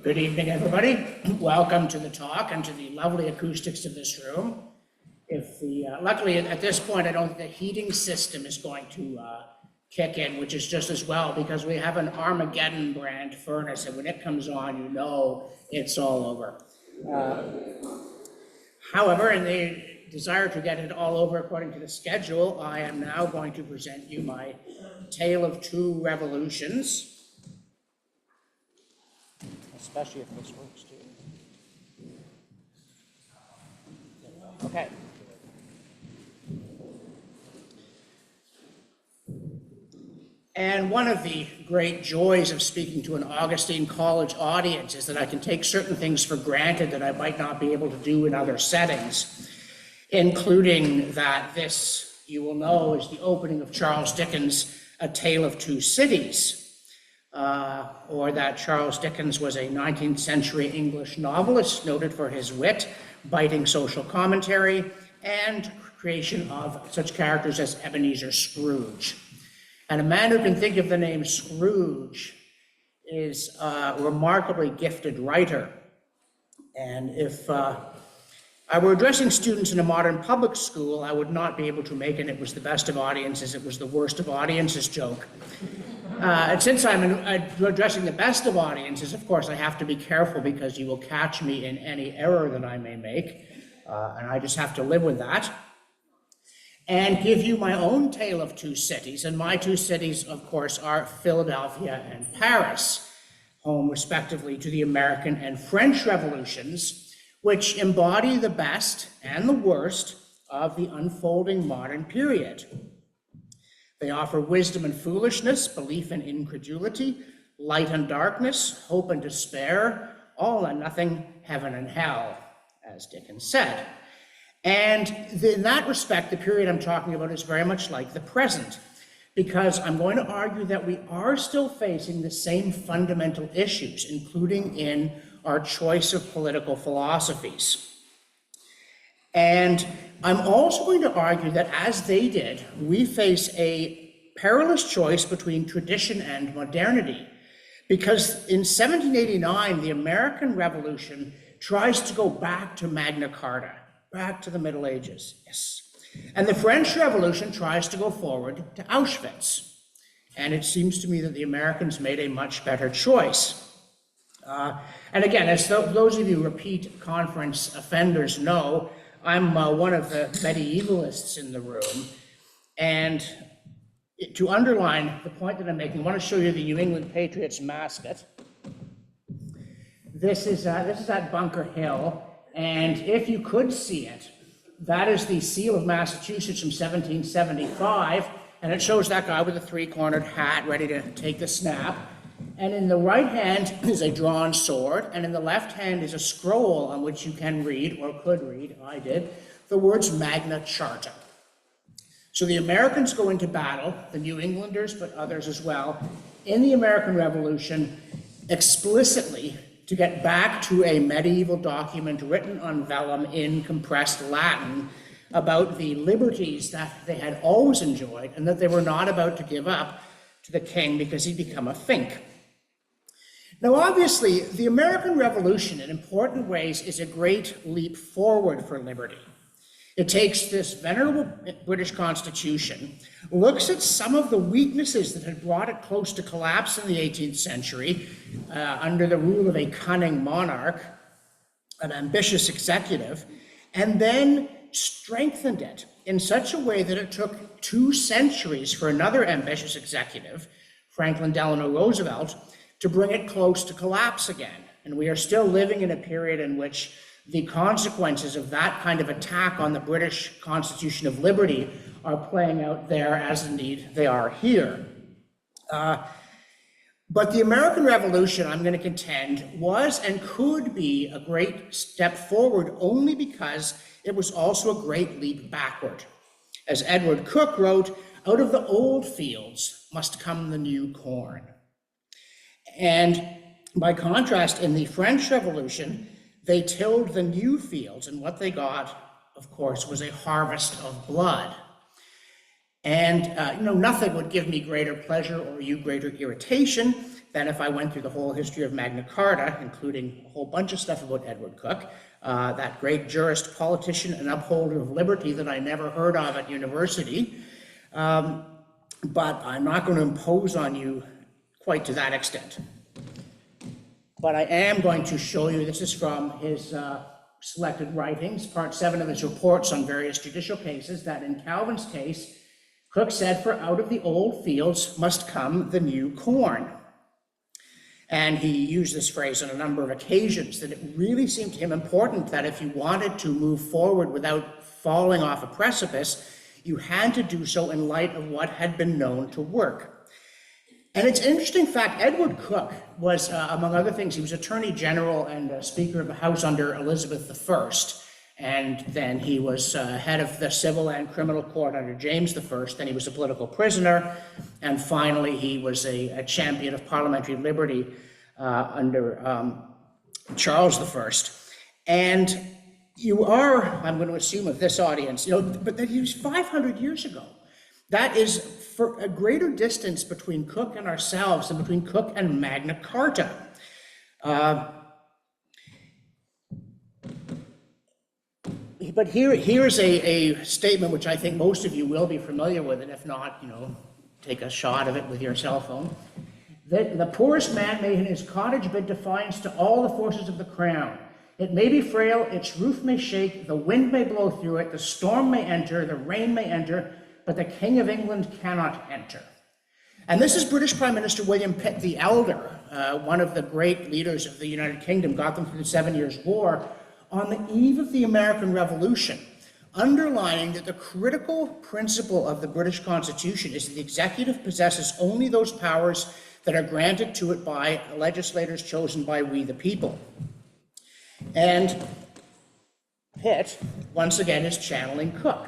Good evening, everybody. Welcome to the talk and to the lovely acoustics of this room. Luckily, at this point, I don't think the heating system is going to kick in, which is just as well, because we have an Armageddon brand furnace, and when it comes on, you know it's all over. However, in the desire to get it all over according to the schedule, I am now going to present you my Tale of Two Revolutions. Especially if this works too. Okay. And one of the great joys of speaking to an Augustine College audience is that I can take certain things for granted that I might not be able to do in other settings, including that this, you will know, is the opening of Charles Dickens' A Tale of Two Cities. Or that Charles Dickens was a 19th century English novelist noted for his wit, biting social commentary, and creation of such characters as Ebenezer Scrooge. And a man who can think of the name Scrooge is a remarkably gifted writer. And if I were addressing students in a modern public school, I would not be able to make an "it was the best of audiences, it was the worst of audiences" joke. And since I'm addressing the best of audiences, of course, I have to be careful because you will catch me in any error that I may make, and I just have to live with that. And give you my own tale of two cities, and my two cities, of course, are Philadelphia and Paris, home respectively to the American and French revolutions, which embody the best and the worst of the unfolding modern period. They offer wisdom and foolishness, belief and incredulity, light and darkness, hope and despair, all and nothing, heaven and hell, as Dickens said. And in that respect, the period I'm talking about is very much like the present, because I'm going to argue that we are still facing the same fundamental issues, including in our choice of political philosophies. And I'm also going to argue that, as they did, we face a perilous choice between tradition and modernity, because in 1789, the American Revolution tries to go back to Magna Carta, back to the Middle Ages, yes. And the French Revolution tries to go forward to Auschwitz. And it seems to me that the Americans made a much better choice. And again, as those of you repeat conference offenders know, I'm one of the medievalists in the room, and to underline the point that I'm making, I want to show you the New England Patriots mascot. This is at Bunker Hill, and if you could see it, that is the seal of Massachusetts from 1775, and it shows that guy with a three-cornered hat ready to take the snap. And in the right hand is a drawn sword, and in the left hand is a scroll on which you can read, or could read, I did, the words Magna Carta. So the Americans go into battle, the New Englanders, but others as well, in the American Revolution, explicitly to get back to a medieval document written on vellum in compressed Latin about the liberties that they had always enjoyed and that they were not about to give up to the king because he'd become a fink. Now, obviously, the American Revolution, in important ways, is a great leap forward for liberty. It takes this venerable British Constitution, looks at some of the weaknesses that had brought it close to collapse in the 18th century under the rule of a cunning monarch, an ambitious executive, and then strengthened it in such a way that it took 2 centuries for another ambitious executive, Franklin Delano Roosevelt, to bring it close to collapse again. And we are still living in a period in which the consequences of that kind of attack on the British Constitution of Liberty are playing out there, as indeed they are here. But the American Revolution, I'm going to contend, was and could be a great step forward only because it was also a great leap backward. As Edward Cook wrote, "Out of the old fields must come the new corn." And by contrast, in the French Revolution, they tilled the new fields, and what they got, of course, was a harvest of blood. And nothing would give me greater pleasure or you greater irritation than if I went through the whole history of Magna Carta, including a whole bunch of stuff about Edward Coke, that great jurist, politician, and upholder of liberty that I never heard of at university. But I'm not going to impose on you quite to that extent. But I am going to show you, this is from his selected writings, part 7 of his reports on various judicial cases, that in Calvin's case, Coke said, "For out of the old fields must come the new corn." And he used this phrase on a number of occasions, that it really seemed to him important that if you wanted to move forward without falling off a precipice, you had to do so in light of what had been known to work. And it's an interesting fact, Edward Coke was, among other things, he was Attorney General and Speaker of the House under Elizabeth I, and then he was head of the civil and criminal court under James I, then he was a political prisoner, and finally he was a champion of parliamentary liberty under Charles I. And you are, I'm going to assume of this audience, but that he was 500 years ago. That is for a greater distance between Coke and ourselves than between Coke and Magna Carta. But here's a statement which I think most of you will be familiar with, and if not, take a shot of it with your cell phone. That the poorest man may in his cottage bid defiance to all the forces of the crown. It may be frail, its roof may shake, the wind may blow through it, the storm may enter, the rain may enter, but the King of England cannot enter. And this is British Prime Minister William Pitt the Elder, one of the great leaders of the United Kingdom, got them through the 7 Years' War, on the eve of the American Revolution, underlining that the critical principle of the British Constitution is that the executive possesses only those powers that are granted to it by legislators chosen by we the people. And Pitt, once again, is channeling Coke,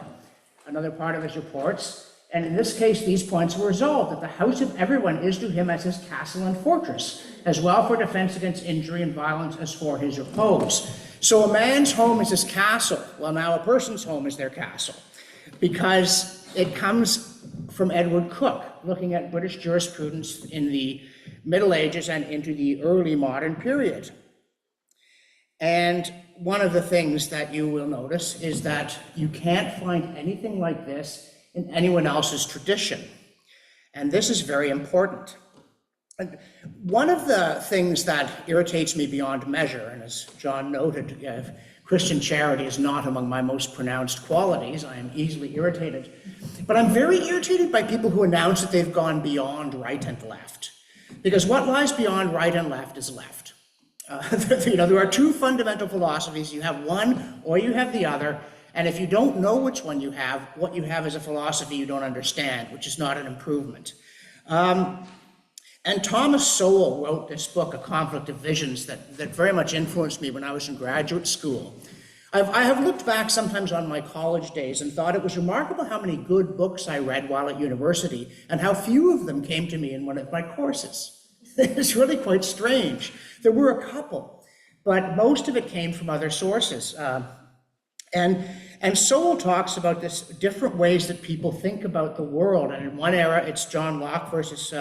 another part of his reports, and in this case, these points were resolved, that the house of everyone is to him as his castle and fortress, as well for defense against injury and violence as for his repose. So a man's home is his castle. Well, now a person's home is their castle, because it comes from Edward Coke, looking at British jurisprudence in the Middle Ages and into the early modern period. And one of the things that you will notice is that you can't find anything like this in anyone else's tradition. And this is very important. And one of the things that irritates me beyond measure, and as John noted, Christian charity is not among my most pronounced qualities. I am easily irritated. But I'm very irritated by people who announce that they've gone beyond right and left. Because what lies beyond right and left is left. There are two fundamental philosophies. You have one or you have the other. And if you don't know which one you have, what you have is a philosophy you don't understand, which is not an improvement. And Thomas Sowell wrote this book, A Conflict of Visions, that very much influenced me when I was in graduate school. I have looked back sometimes on my college days and thought it was remarkable how many good books I read while at university and how few of them came to me in one of my courses. It's really quite strange. There were a couple, but most of it came from other sources. And Sowell talks about this different ways that people think about the world. And in one era, it's John Locke versus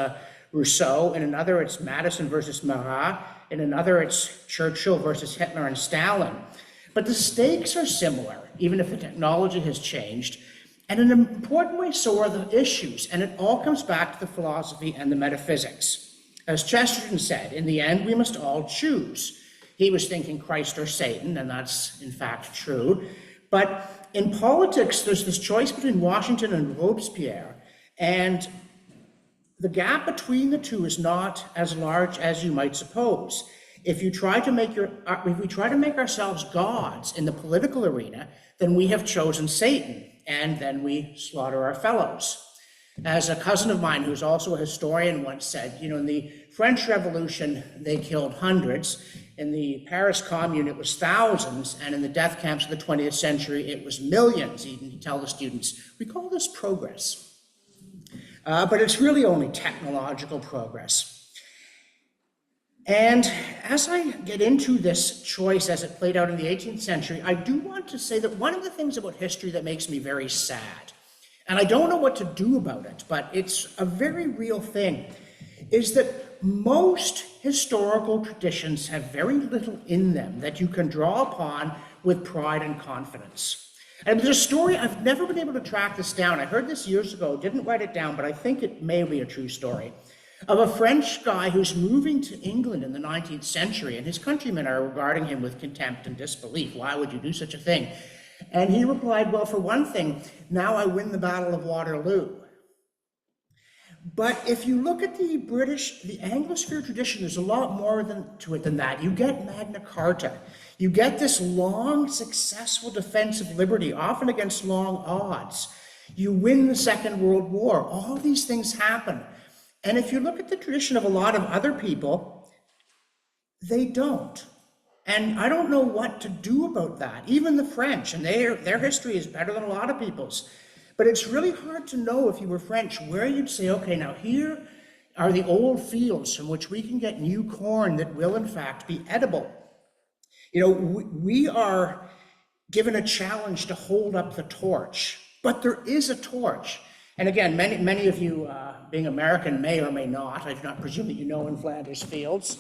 Rousseau. In another, it's Madison versus Marat. In another, it's Churchill versus Hitler and Stalin. But the stakes are similar, even if the technology has changed. And in an important way, so are the issues. And it all comes back to the philosophy and the metaphysics. As Chesterton said, in the end, we must all choose. He was thinking Christ or Satan, and that's in fact true. But in politics, there's this choice between Washington and Robespierre, and the gap between the two is not as large as you might suppose. If we try to make ourselves gods in the political arena, then we have chosen Satan, and then we slaughter our fellows. As a cousin of mine, who's also a historian, once said, in the French Revolution, they killed hundreds. In the Paris Commune, it was thousands. And in the death camps of the 20th century, it was millions. He'd tell the students, we call this progress. But it's really only technological progress. And as I get into this choice as it played out in the 18th century, I do want to say that one of the things about history that makes me very sad, and I don't know what to do about it, but it's a very real thing, is that most historical traditions have very little in them that you can draw upon with pride and confidence. And there's a story, I've never been able to track this down. I heard this years ago, didn't write it down, but I think it may be a true story, of a French guy who's moving to England in the 19th century, and his countrymen are regarding him with contempt and disbelief. Why would you do such a thing? And he replied, well, for one thing, now I win the Battle of Waterloo. But if you look at the Anglosphere tradition, there's a lot more to it than that. You get Magna Carta. You get this long, successful defense of liberty, often against long odds. You win the Second World War. All these things happen. And if you look at the tradition of a lot of other people, they don't. And I don't know what to do about that. Even the French, and their history is better than a lot of people's. But it's really hard to know, if you were French, where you'd say, okay, now here are the old fields from which we can get new corn that will in fact be edible. You know, we are given a challenge to hold up the torch, but there is a torch. And again, many of you, being American, may or may not, I do not presume that you know In Flanders Fields,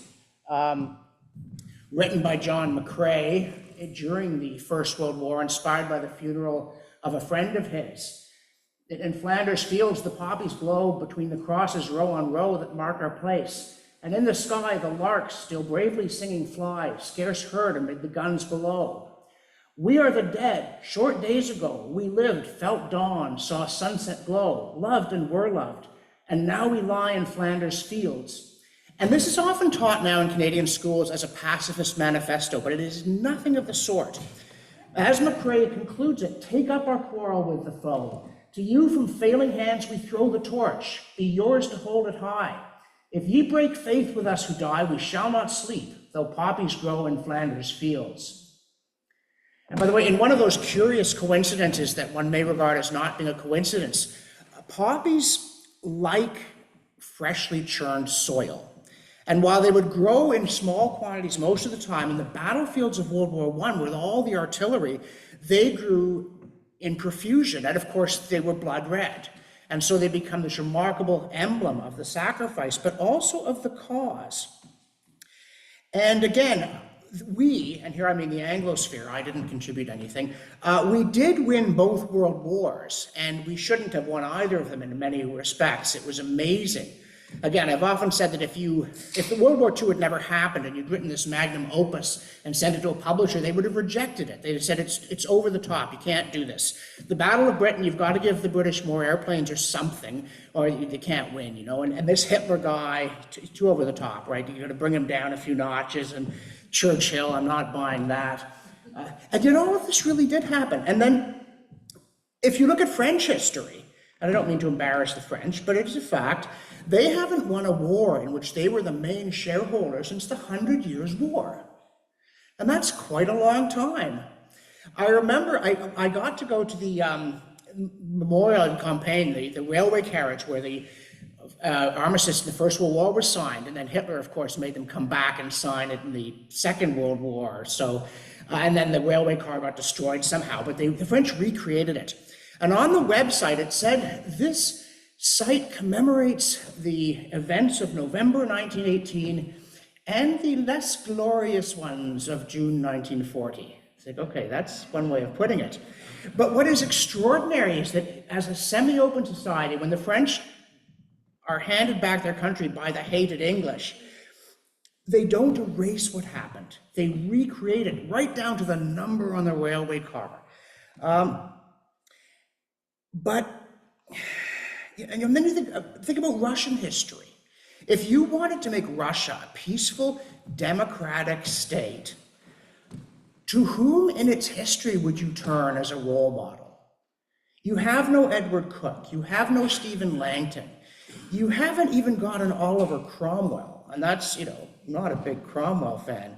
written by John McCrae during the First World War, inspired by the funeral of a friend of his. In Flanders Fields, the poppies blow between the crosses row on row that mark our place. And in the sky, the larks, still bravely singing, fly, scarce heard amid the guns below. We are the dead. Short days ago, we lived, felt dawn, saw sunset glow, loved and were loved. And now we lie in Flanders Fields. And this is often taught now in Canadian schools as a pacifist manifesto, but it is nothing of the sort. As McCrae concludes it, take up our quarrel with the foe. To you from failing hands we throw the torch, be yours to hold it high. If ye break faith with us who die, we shall not sleep, though poppies grow in Flanders Fields. And by the way, in one of those curious coincidences that one may regard as not being a coincidence, poppies like freshly churned soil. And while they would grow in small quantities most of the time, in the battlefields of World War I, with all the artillery, they grew in profusion, and of course they were blood red. And so they become this remarkable emblem of the sacrifice, but also of the cause. And again, we, and here I mean the Anglosphere, I didn't contribute anything, we did win both world wars, and we shouldn't have won either of them in many respects. It was amazing. Again, I've often said that if the World War II had never happened and you'd written this magnum opus and sent it to a publisher, they would have rejected it. They'd have said, it's over the top, you can't do this. The Battle of Britain, you've got to give the British more airplanes or something, or they can't win, you know. And this Hitler guy, too over the top, right? You've got to bring him down a few notches, and Churchill, I'm not buying that. And yet all of this really did happen. And then, if you look at French history, and I don't mean to embarrass the French, but it is a fact, they haven't won a war in which they were the main shareholder since the 100 Years' War. And that's quite a long time. I remember I got to go to the memorial in Compiègne, the railway carriage where the armistice in the First World War was signed, and then Hitler, of course, made them come back and sign it in the Second World War. So, and then the railway car got destroyed somehow, but the French recreated it. And on the website, it said, this site commemorates the events of November 1918 and the less glorious ones of June 1940. It's like, okay, that's one way of putting it. But what is extraordinary is that as a semi-open society, when the French are handed back their country by the hated English, they don't erase what happened. They recreate it right down to the number on the railway car. And then you think about Russian history. If you wanted to make Russia a peaceful, democratic state, to whom in its history would you turn as a role model? You have no Edward Cook. You have no Stephen Langton. You haven't even got an Oliver Cromwell. And that's, you know, not a big Cromwell fan.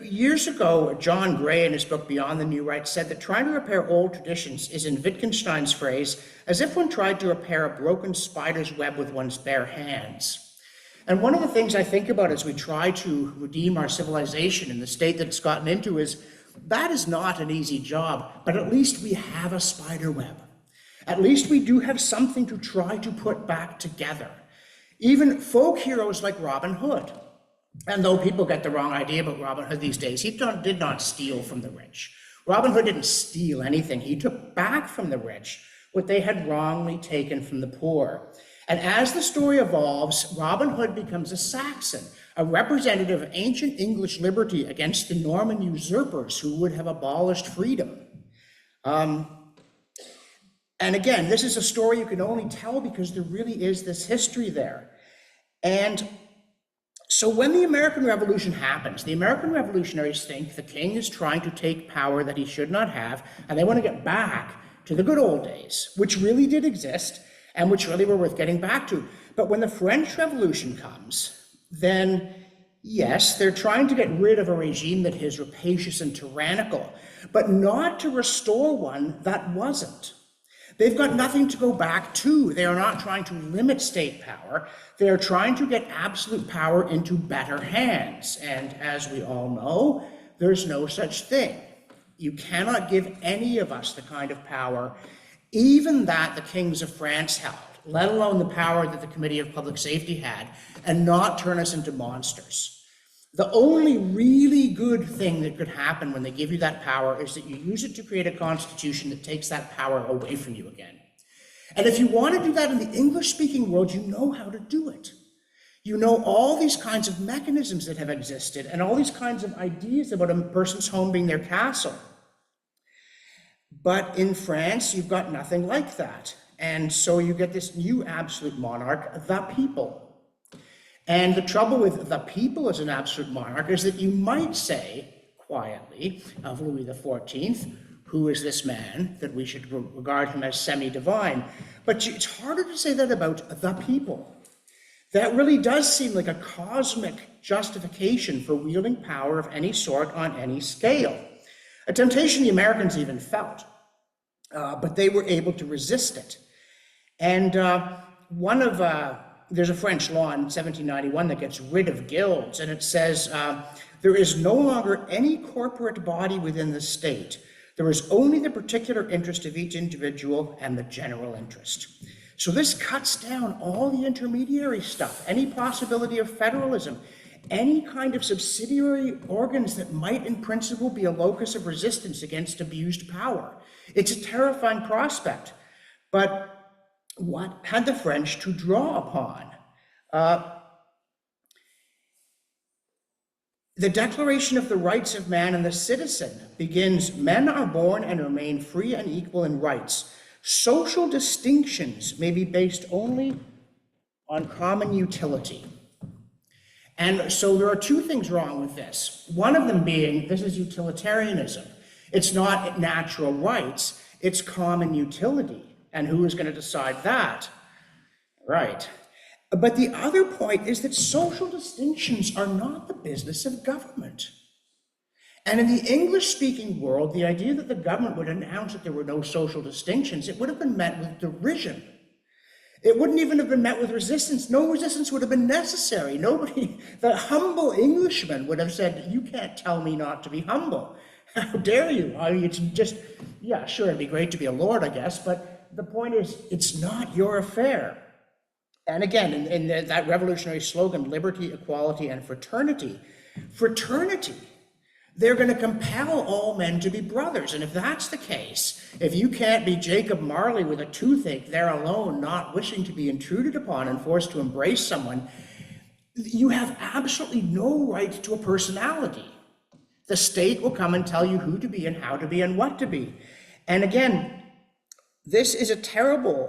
Years ago, John Gray, in his book Beyond the New Right, said that trying to repair old traditions is, in Wittgenstein's phrase, as if one tried to repair a broken spider's web with one's bare hands. And one of the things I think about as we try to redeem our civilization in the state that it's gotten into is that is not an easy job, but at least we have a spider web. At least we do have something to try to put back together. Even folk heroes like Robin Hood. And though people get the wrong idea about Robin Hood these days, he did not steal from the rich. Robin Hood didn't steal anything. He took back from the rich what they had wrongly taken from the poor. And as the story evolves, Robin Hood becomes a Saxon, a representative of ancient English liberty against the Norman usurpers who would have abolished freedom. And again, this is a story you can only tell because there really is this history there. And so when the American Revolution happens, the American revolutionaries think the king is trying to take power that he should not have, and they want to get back to the good old days, which really did exist and which really were worth getting back to. But when the French Revolution comes, then yes, they're trying to get rid of a regime that is rapacious and tyrannical, but not to restore one that wasn't. They've got nothing to go back to. They are not trying to limit state power. They are trying to get absolute power into better hands. And as we all know, there's no such thing. You cannot give any of us the kind of power, even that the kings of France held, let alone the power that the Committee of Public Safety had, and not turn us into monsters. The only really good thing that could happen when they give you that power is that you use it to create a constitution that takes that power away from you again. And if you want to do that in the English-speaking world, you know how to do it. You know all these kinds of mechanisms that have existed and all these kinds of ideas about a person's home being their castle. But in France, you've got nothing like that. And so you get this new absolute monarch, the people. And the trouble with the people as an absolute monarch is that you might say, quietly, of Louis XIV, who is this man, that we should regard him as semi-divine. But it's harder to say that about the people. That really does seem like a cosmic justification for wielding power of any sort on any scale. A temptation the Americans even felt, but they were able to resist it. And there's a French law in 1791 that gets rid of guilds, and it says, there is no longer any corporate body within the state. There is only the particular interest of each individual and the general interest. So this cuts down all the intermediary stuff, any possibility of federalism, any kind of subsidiary organs that might in principle be a locus of resistance against abused power. It's a terrifying prospect. But what had the French to draw upon? The Declaration of the Rights of Man and the Citizen begins, men are born and remain free and equal in rights. Social distinctions may be based only on common utility. And so there are two things wrong with this. One of them being, this is utilitarianism. It's not natural rights, it's common utility. And who is going to decide that? Right. But the other point is that social distinctions are not the business of government. And in the English-speaking world, the idea that the government would announce that there were no social distinctions, it would have been met with derision. It wouldn't even have been met with resistance. No resistance would have been necessary. Nobody, the humble Englishman would have said, you can't tell me not to be humble. How dare you? I mean, it's just, yeah, sure, it'd be great to be a lord, I guess, but the point is, it's not your affair. And again, in that revolutionary slogan, liberty, equality, and fraternity, they're going to compel all men to be brothers. And if that's the case, if you can't be Jacob Marley with a toothache there alone, not wishing to be intruded upon and forced to embrace someone, you have absolutely no right to a personality. The state will come and tell you who to be and how to be and what to be. And again, this is a terrible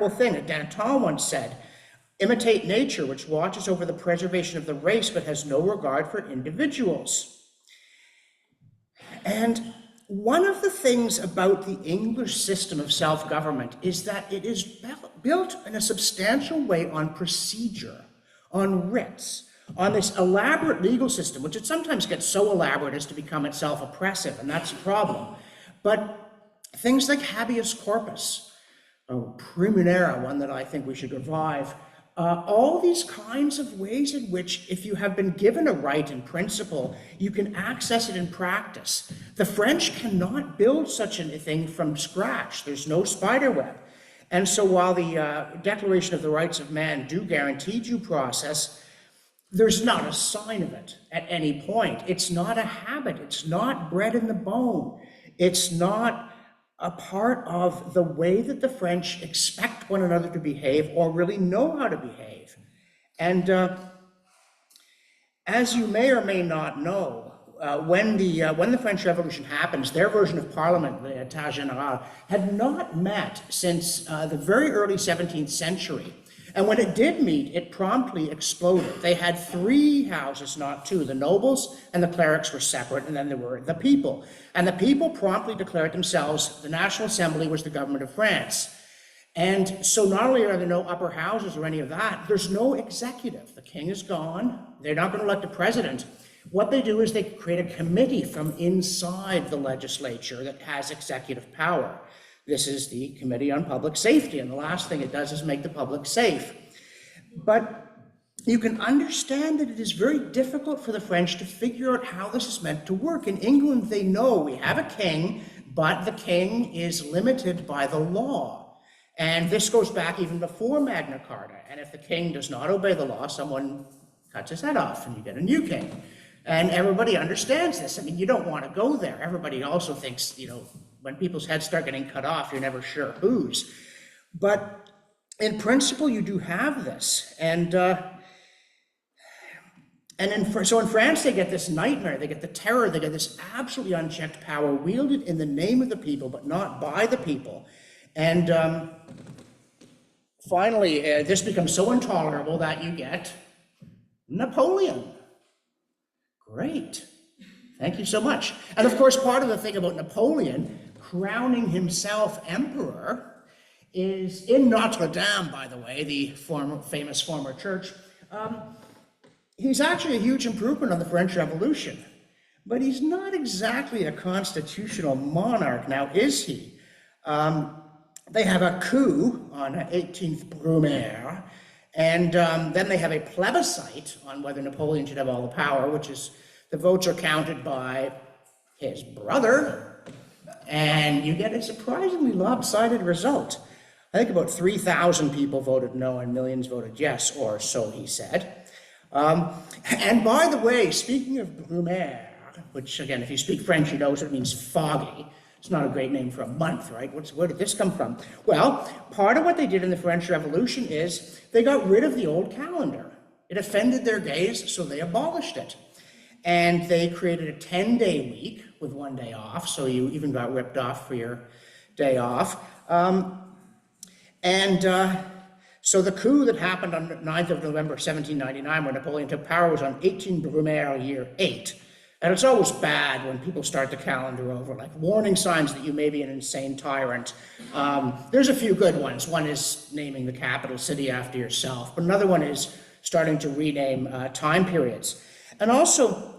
thing. Danton once said, imitate nature, which watches over the preservation of the race, but has no regard for individuals. And one of the things about the English system of self-government is that it is built in a substantial way on procedure, on writs, on this elaborate legal system, which it sometimes gets so elaborate as to become itself oppressive, and that's a problem. But things like habeas corpus, Primunera, one that I think we should revive, all these kinds of ways in which, if you have been given a right in principle, you can access it in practice. The French cannot build such a thing from scratch. There's no spider web. And so while the Declaration of the Rights of Man do guarantee due process, there's not a sign of it at any point. It's not a habit. It's not bred in the bone. It's not a part of the way that the French expect one another to behave or really know how to behave. And as you may or may not know, when the French Revolution happens, their version of Parliament, the État Général, had not met since the very early 17th century. And when it did meet, it promptly exploded. They had three houses, not two. The nobles and the clerics were separate, and then there were the people. And the people promptly declared themselves, the National Assembly was the government of France. And so not only are there no upper houses or any of that, there's no executive. The king is gone. They're not going to elect a president. What they do is they create a committee from inside the legislature that has executive power. This is the Committee on Public Safety, and the last thing it does is make the public safe. But you can understand that it is very difficult for the French to figure out how this is meant to work. In England, they know we have a king, but the king is limited by the law. And this goes back even before Magna Carta. And if the king does not obey the law, someone cuts his head off and you get a new king. And everybody understands this. I mean, you don't want to go there. Everybody also thinks, when people's heads start getting cut off, you're never sure whose. But in principle, you do have this. So in France, they get this nightmare, they get the terror, they get this absolutely unchecked power wielded in the name of the people, but not by the people. And finally, this becomes so intolerable that you get Napoleon. Great. Thank you so much. And of course, part of the thing about Napoleon crowning himself emperor is in Notre Dame, by the way, the famous former church. He's actually a huge improvement on the French Revolution, but he's not exactly a constitutional monarch. Now, is he? They have a coup on 18th Brumaire, and then they have a plebiscite on whether Napoleon should have all the power, which is the votes are counted by his brother, and you get a surprisingly lopsided result. I think about 3,000 people voted no and millions voted yes, or so he said. And by the way, speaking of Brumaire, which again, if you speak French, you know it means foggy. It's not a great name for a month, right? Where did this come from? Well, part of what they did in the French Revolution is they got rid of the old calendar. It offended their gaze, so they abolished it. And they created a 10-day week with one day off, so you even got ripped off for your day off. So the coup that happened on 9th of November 1799, where Napoleon took power, was on 18 Brumaire, year 8. And it's always bad when people start the calendar over, like warning signs that you may be an insane tyrant. There's a few good ones. One is naming the capital city after yourself, but another one is starting to rename time periods. And also,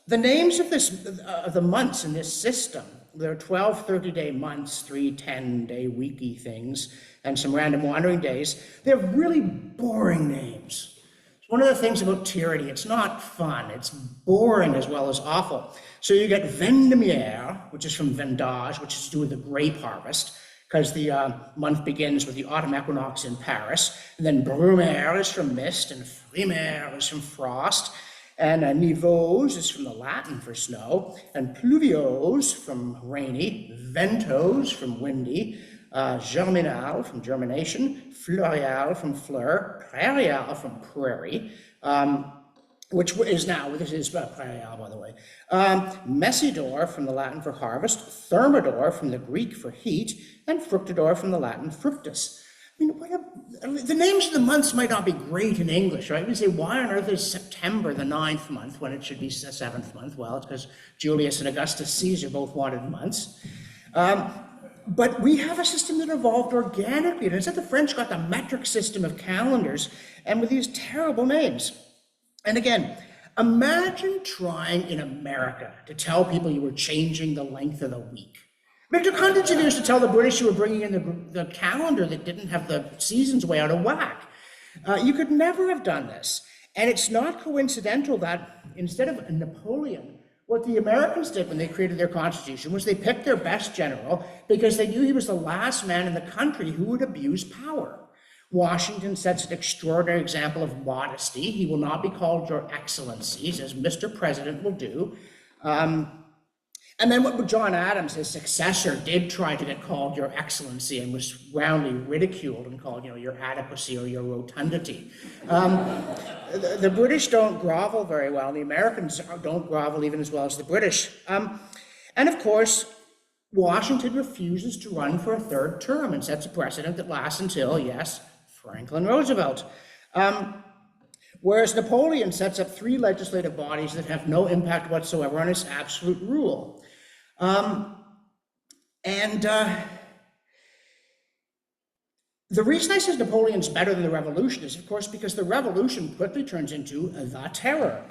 the names of the months in this system, there are 12 30-day months, 3 10-day weeky things, and some random wandering days. They're really boring names. It's one of the things about tyranny. It's not fun. It's boring as well as awful. So you get Vendémiaire, which is from vendage, which is to do with the grape harvest, because the month begins with the autumn equinox in Paris. And then Brumaire is from mist, and Frimaire is from frost. And nivose is from the Latin for snow, and pluviose from rainy, ventos from windy, germinal from germination, fleurial from fleur, prairial from prairie, which is now, this is prairial, by the way, messidor from the Latin for harvest, thermidor from the Greek for heat, and fructidor from the Latin fructus. I mean, the names of the months might not be great in English, right? We say, why on earth is September the 9th month when it should be the 7th month? Well, it's because Julius and Augustus Caesar both wanted months. But we have a system that evolved organically. And instead, the French got the metric system of calendars and with these terrible names. And again, imagine trying in America to tell people you were changing the length of the week. It took hundreds of years to tell the British you were bringing in the calendar that didn't have the seasons way out of whack. You could never have done this. And it's not coincidental that instead of Napoleon What the Americans did when they created their Constitution was they picked their best general because they knew he was the last man in the country who would abuse power. Washington sets an extraordinary example of modesty. He will not be called Your Excellencies, as Mr. President will do. And then what John Adams, his successor, did try to get called Your Excellency and was roundly ridiculed and called, Your Adequacy or Your Rotundity. The British don't grovel very well. The Americans don't grovel even as well as the British. And of course, Washington refuses to run for a third term and sets a precedent that lasts until, yes, Franklin Roosevelt. Whereas Napoleon sets up 3 legislative bodies that have no impact whatsoever on his absolute rule. The reason I say Napoleon's better than the Revolution is, of course, because the Revolution quickly turns into the Terror.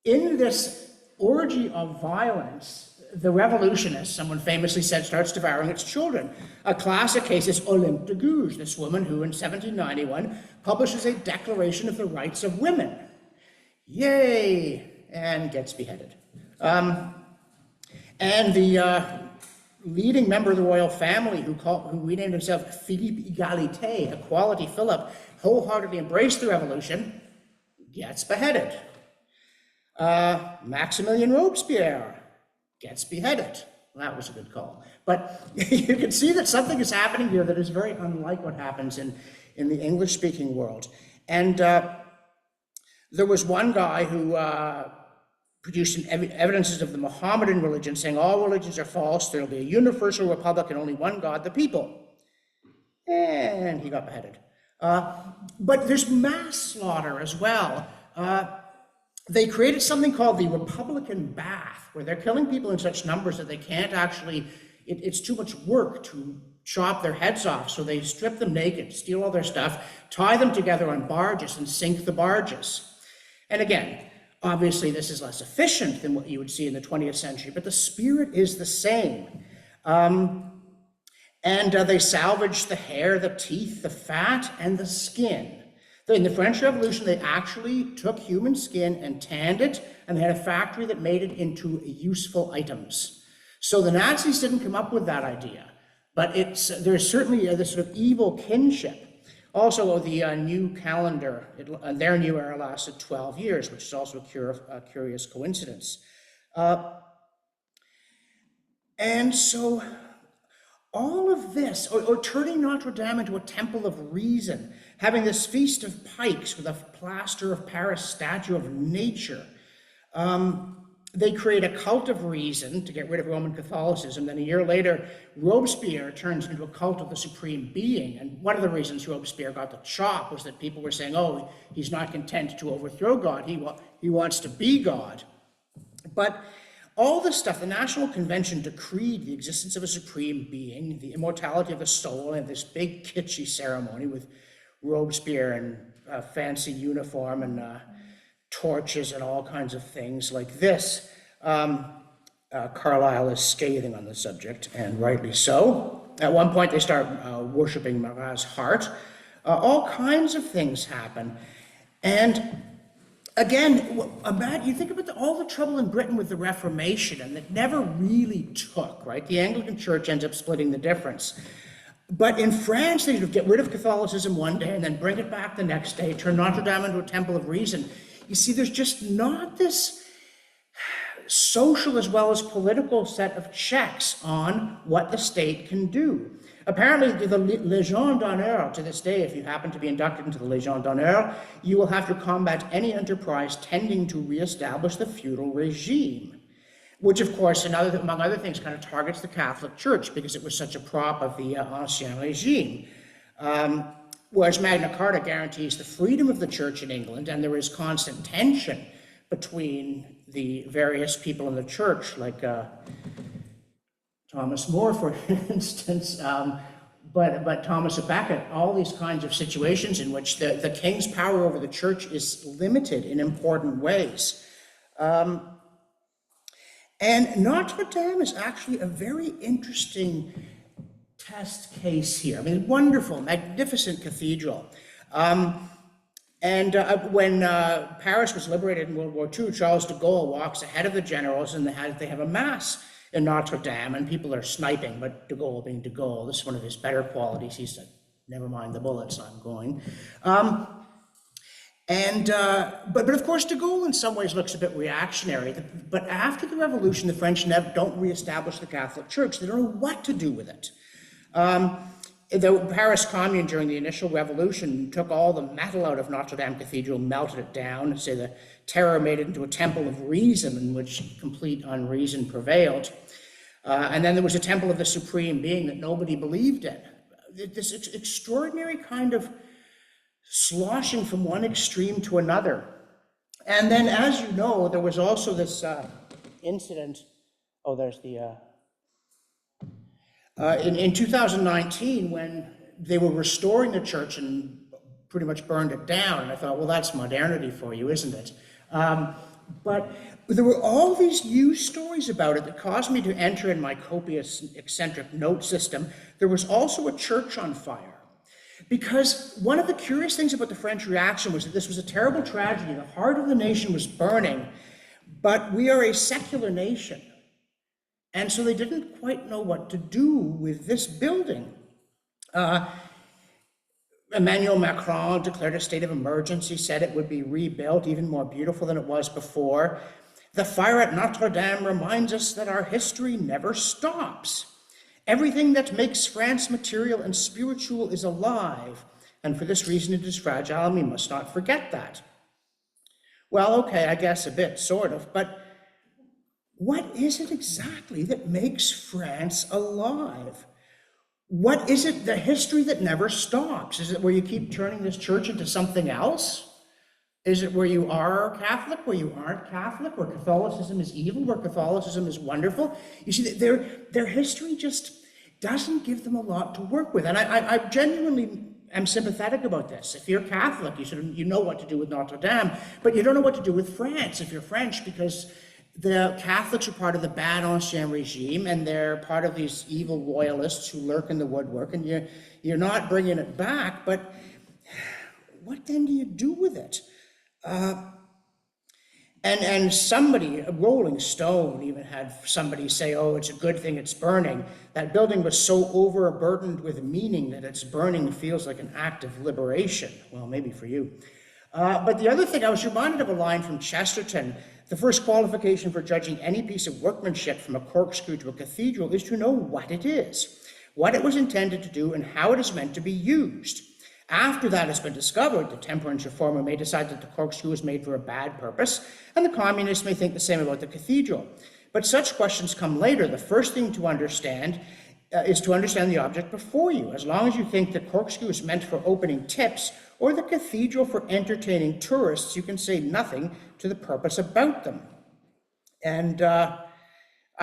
In this orgy of violence, the revolution, as someone famously said, starts devouring its children. A classic case is Olympe de Gouges, this woman who in 1791 publishes a Declaration of the Rights of Women. Yay! And gets beheaded. And the leading member of the royal family, who renamed himself Philippe Égalité, Equality Philip, wholeheartedly embraced the revolution, gets beheaded. Maximilien Robespierre gets beheaded. Well, that was a good call. But you can see that something is happening here that is very unlike what happens in the English-speaking world. And there was one guy who produced evidences of the Mohammedan religion, saying all religions are false, there will be a universal republic and only one God, the people. And he got beheaded. But there's mass slaughter as well. They created something called the Republican Bath, where they're killing people in such numbers that they can't actually, it's too much work to chop their heads off. So they strip them naked, steal all their stuff, tie them together on barges and sink the barges. And again, obviously this is less efficient than what you would see in the 20th century, but the spirit is the same. They salvaged the hair, the teeth, the fat, and the skin. In the French Revolution, they actually took human skin and tanned it, and they had a factory that made it into useful items. So the Nazis didn't come up with that idea, but there's certainly this sort of evil kinship. Also, the new calendar, their new era lasted 12 years, which is also a curious coincidence. And so all of this, or turning Notre Dame into a temple of reason, having this feast of pikes with a plaster of Paris statue of nature. They create a cult of reason to get rid of Roman Catholicism. Then a year later, Robespierre turns into a cult of the supreme being. And one of the reasons Robespierre got the chop was that people were saying, oh, he's not content to overthrow God, he wants to be God. But all this stuff, the National Convention decreed the existence of a supreme being, the immortality of the soul, and this big kitschy ceremony with Robespierre in a fancy uniform and torches and all kinds of things like this. Carlyle is scathing on the subject, and rightly so. At one point, they start worshiping Marat's heart. All kinds of things happen. And again, you think about all the trouble in Britain with the Reformation, and it never really took, right? The Anglican Church ends up splitting the difference. But in France, they get rid of Catholicism one day and then bring it back the next day, turn Notre Dame into a temple of reason. You see, there's just not this social as well as political set of checks on what the state can do. Apparently, the Légion d'honneur to this day, if you happen to be inducted into the Légion d'honneur, you will have to combat any enterprise tending to reestablish the feudal regime, which, of course, among other things, kind of targets the Catholic Church because it was such a prop of the Ancien Regime. Whereas Magna Carta guarantees the freedom of the Church in England, and there is constant tension between the various people in the Church, like Thomas More, for instance, but Thomas of Becket, all these kinds of situations in which the king's power over the Church is limited in important ways. And Notre Dame is actually a very interesting test case here. I mean, wonderful, magnificent cathedral. And when Paris was liberated in World War II, Charles de Gaulle walks ahead of the generals, and they have a mass in Notre Dame, and people are sniping, but de Gaulle being de Gaulle, this is one of his better qualities. He said, never mind the bullets, I'm going. But of course, de Gaulle in some ways looks a bit reactionary. But after the revolution, the French don't reestablish the Catholic Church. They don't know what to do with it. The Paris Commune during the initial revolution took all the metal out of Notre Dame Cathedral, melted it down, and say the terror made it into a temple of reason in which complete unreason prevailed. And then there was a temple of the Supreme Being that nobody believed in. This extraordinary kind of sloshing from one extreme to another. And then, as you know, there was also this incident. Oh, there's the... in 2019, when they were restoring the church and pretty much burned it down, and I thought, well, that's modernity for you, isn't it? But there were all these news stories about it that caused me to enter in my copious, eccentric note system. There was also a church on fire. Because one of the curious things about the French reaction was that this was a terrible tragedy. The heart of the nation was burning, but we are a secular nation. And so they didn't quite know what to do with this building. Emmanuel Macron declared a state of emergency, said it would be rebuilt, even more beautiful than it was before. The fire at Notre Dame reminds us that our history never stops. Everything that makes France material and spiritual is alive, and for this reason it is fragile, and we must not forget that. Well, okay, I guess a bit, sort of, but what is it exactly that makes France alive? What is it, the history that never stops? Is it where you keep turning this church into something else? Is it where you are Catholic, where you aren't Catholic, where Catholicism is evil, where Catholicism is wonderful? You see, their history just doesn't give them a lot to work with. And I genuinely am sympathetic about this. If you're Catholic, you know what to do with Notre Dame, but you don't know what to do with France if you're French, because the Catholics are part of the bad ancien regime, and they're part of these evil royalists who lurk in the woodwork, and you're not bringing it back, but what then do you do with it? And somebody, a Rolling Stone, even had somebody say, oh, it's a good thing it's burning. That building was so overburdened with meaning that its burning feels like an act of liberation. Well, maybe for you. But the other thing, I was reminded of a line from Chesterton. The first qualification for judging any piece of workmanship from a corkscrew to a cathedral is to know what it is, what it was intended to do, and how it is meant to be used. After that has been discovered, the temperance reformer may decide that the corkscrew was made for a bad purpose, and the communist may think the same about the cathedral. But such questions come later. The first thing to understand is to understand the object before you. As long as you think the corkscrew is meant for opening tips or the cathedral for entertaining tourists, you can say nothing to the purpose about them. And I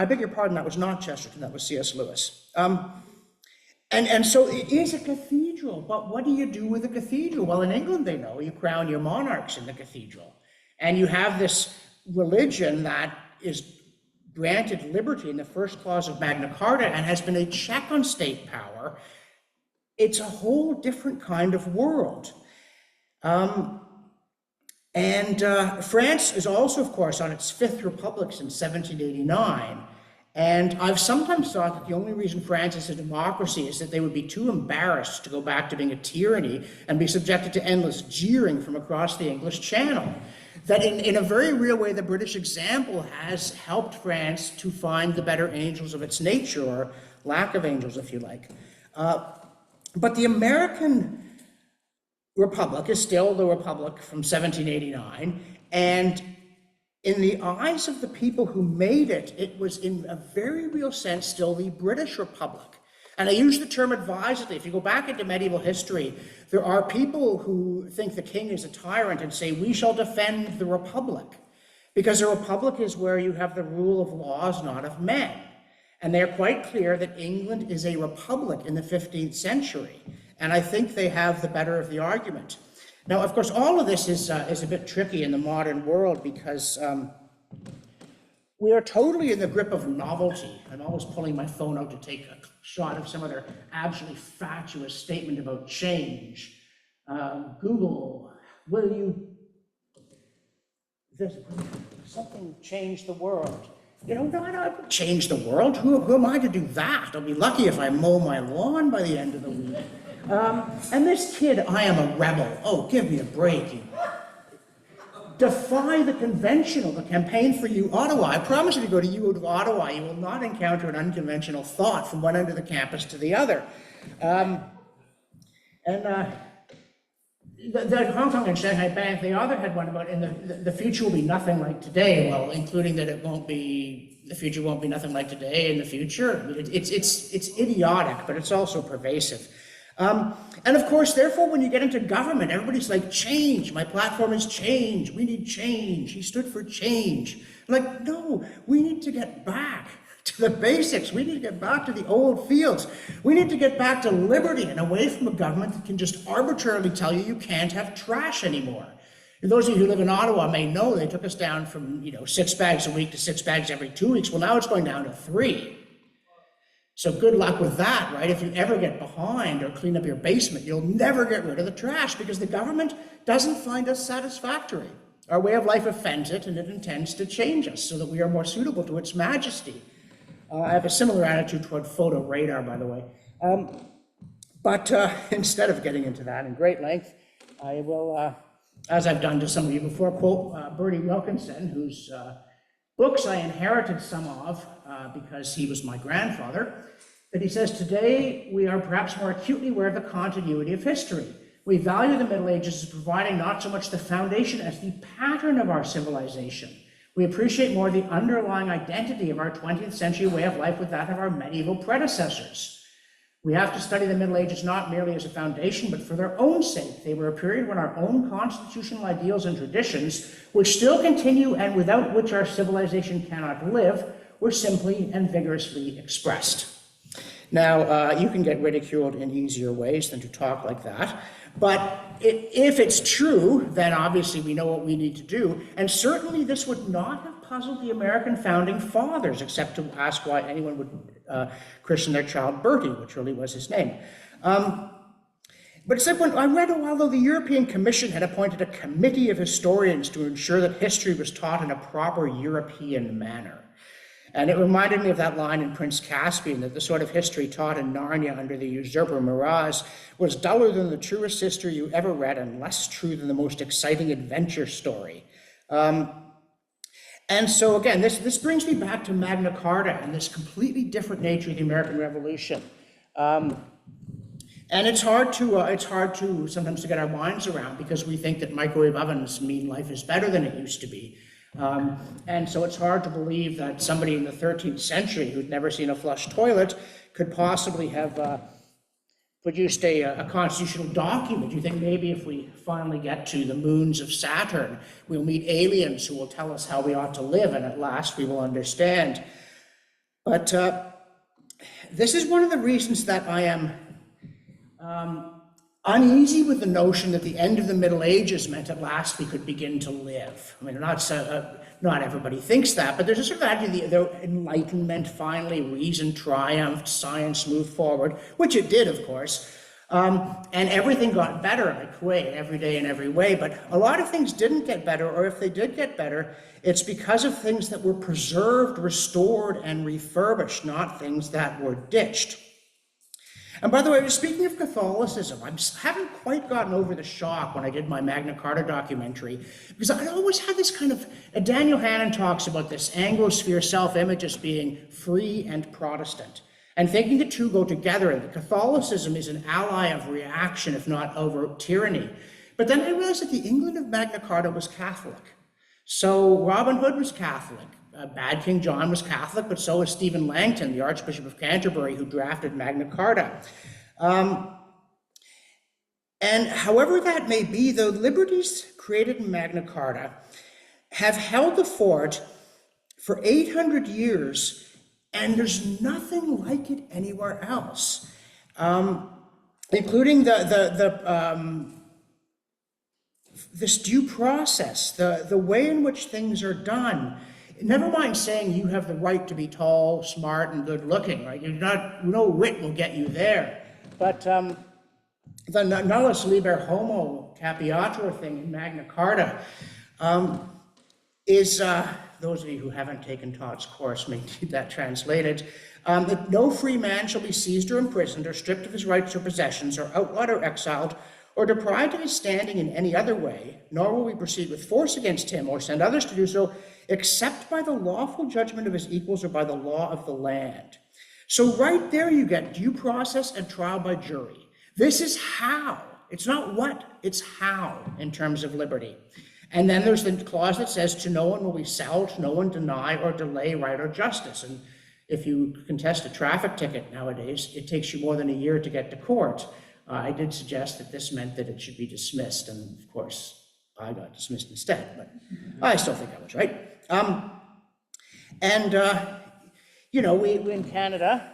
beg your pardon, that was not Chesterton, that was C.S. Lewis. And so it is a cathedral, but what do you do with a cathedral? Well, in England, they know you crown your monarchs in the cathedral. And you have this religion that is granted liberty in the first clause of Magna Carta and has been a check on state power. It's a whole different kind of world. France is also, of course, on its fifth republic since 1789. And I've sometimes thought that the only reason France is a democracy is that they would be too embarrassed to go back to being a tyranny and be subjected to endless jeering from across the English Channel. That in a very real way, the British example has helped France to find the better angels of its nature, or lack of angels, if you like. But the American Republic is still the Republic from 1789, and in the eyes of the people who made it, it was in a very real sense still the British Republic. And I use the term advisedly. If you go back into medieval history, there are people who think the king is a tyrant and say, we shall defend the Republic. Because a republic is where you have the rule of laws, not of men. And they're quite clear that England is a republic in the 15th century. And I think they have the better of the argument. Now, of course, all of this is a bit tricky in the modern world because we are totally in the grip of novelty. I'm always pulling my phone out to take a shot of some other absolutely fatuous statement about change. Google will you, this, something change the world? You know, no, I don't change the world. Who am I to do that? I'll be lucky if I mow my lawn by the end of the week. And this kid, I am a rebel. Oh, give me a break. You defy the conventional, the Campaign for You Ottawa. I promise if you go to U of Ottawa, you will not encounter an unconventional thought from one end of the campus to the other. The Hong Kong and Shanghai Bank, the author had one about, and the future will be nothing like today. Well, including that the future won't be nothing like today in the future. I mean, it's idiotic, but it's also pervasive. And of course, therefore, when you get into government, everybody's like, change. My platform is change. We need change. He stood for change. I'm like, no, we need to get back to the basics. We need to get back to the old fields. We need to get back to liberty and away from a government that can just arbitrarily tell you can't have trash anymore. And those of you who live in Ottawa may know they took us down from 6 bags a week to 6 bags every 2 weeks. Well, now it's going down to 3. So good luck with that, right? If you ever get behind or clean up your basement, you'll never get rid of the trash because the government doesn't find us satisfactory. Our way of life offends it, and it intends to change us so that we are more suitable to its majesty. I have a similar attitude toward photo radar, by the way. But instead of getting into that in great length, I will, as I've done to some of you before, quote Bertie Wilkinson, whose books I inherited some of because he was my grandfather, that he says, today we are perhaps more acutely aware of the continuity of history. We value the Middle Ages as providing not so much the foundation as the pattern of our civilization. We appreciate more the underlying identity of our 20th century way of life with that of our medieval predecessors. We have to study the Middle Ages not merely as a foundation, but for their own sake. They were a period when our own constitutional ideals and traditions, which still continue and without which our civilization cannot live, were simply and vigorously expressed. Now, you can get ridiculed in easier ways than to talk like that, but if it's true, then obviously we know what we need to do, and certainly this would not have puzzled the American founding fathers, except to ask why anyone would christen their child Bertie, which really was his name. But it's like when I read a while ago, the European Commission had appointed a committee of historians to ensure that history was taught in a proper European manner. And it reminded me of that line in Prince Caspian, that the sort of history taught in Narnia under the usurper Miraz was duller than the truest history you ever read and less true than the most exciting adventure story. And so again, this brings me back to Magna Carta and this completely different nature of the American Revolution. And it's hard to sometimes to get our minds around because we think that microwave ovens mean life is better than it used to be. And so it's hard to believe that somebody in the 13th century who'd never seen a flush toilet could possibly have produced a constitutional document. You think maybe if we finally get to the moons of Saturn, we'll meet aliens who will tell us how we ought to live, and at last we will understand. But this is one of the reasons that I am uneasy with the notion that the end of the Middle Ages meant at last we could begin to live. I mean, not everybody thinks that, but there's a sort of idea the Enlightenment finally, reason triumphed, science moved forward, which it did, of course, and everything got better like Kuwait every day in every way, but a lot of things didn't get better, or if they did get better, it's because of things that were preserved, restored, and refurbished, not things that were ditched. And by the way, speaking of Catholicism, I haven't quite gotten over the shock when I did my Magna Carta documentary, because I always had this kind of, Daniel Hannan talks about this Anglosphere self-image as being free and Protestant, and thinking the two go together, and that Catholicism is an ally of reaction, if not overt tyranny. But then I realized that the England of Magna Carta was Catholic. So Robin Hood was Catholic. Bad King John was Catholic, but so was Stephen Langton, the Archbishop of Canterbury, who drafted Magna Carta. And however that may be, the liberties created in Magna Carta have held the fort for 800 years, and there's nothing like it anywhere else, including this due process, the way in which things are done. Never mind saying you have the right to be tall, smart, and good looking, right? No wit will get you there. But the nullus liber homo capiator thing in Magna Carta is, those of you who haven't taken Todd's course may need that translated, that no free man shall be seized or imprisoned or stripped of his rights or possessions or outlawed or exiled or deprived of his standing in any other way, nor will we proceed with force against him or send others to do so, except by the lawful judgment of his equals or by the law of the land. So right there you get due process and trial by jury. This is how. It's not what, it's how in terms of liberty. And then there's the clause that says, to no one will we sell, to no one deny or delay right or justice. And if you contest a traffic ticket nowadays, it takes you more than a year to get to court. I did suggest that this meant that it should be dismissed, and of course, I got dismissed instead, but I still think I was right. You know, we in Canada,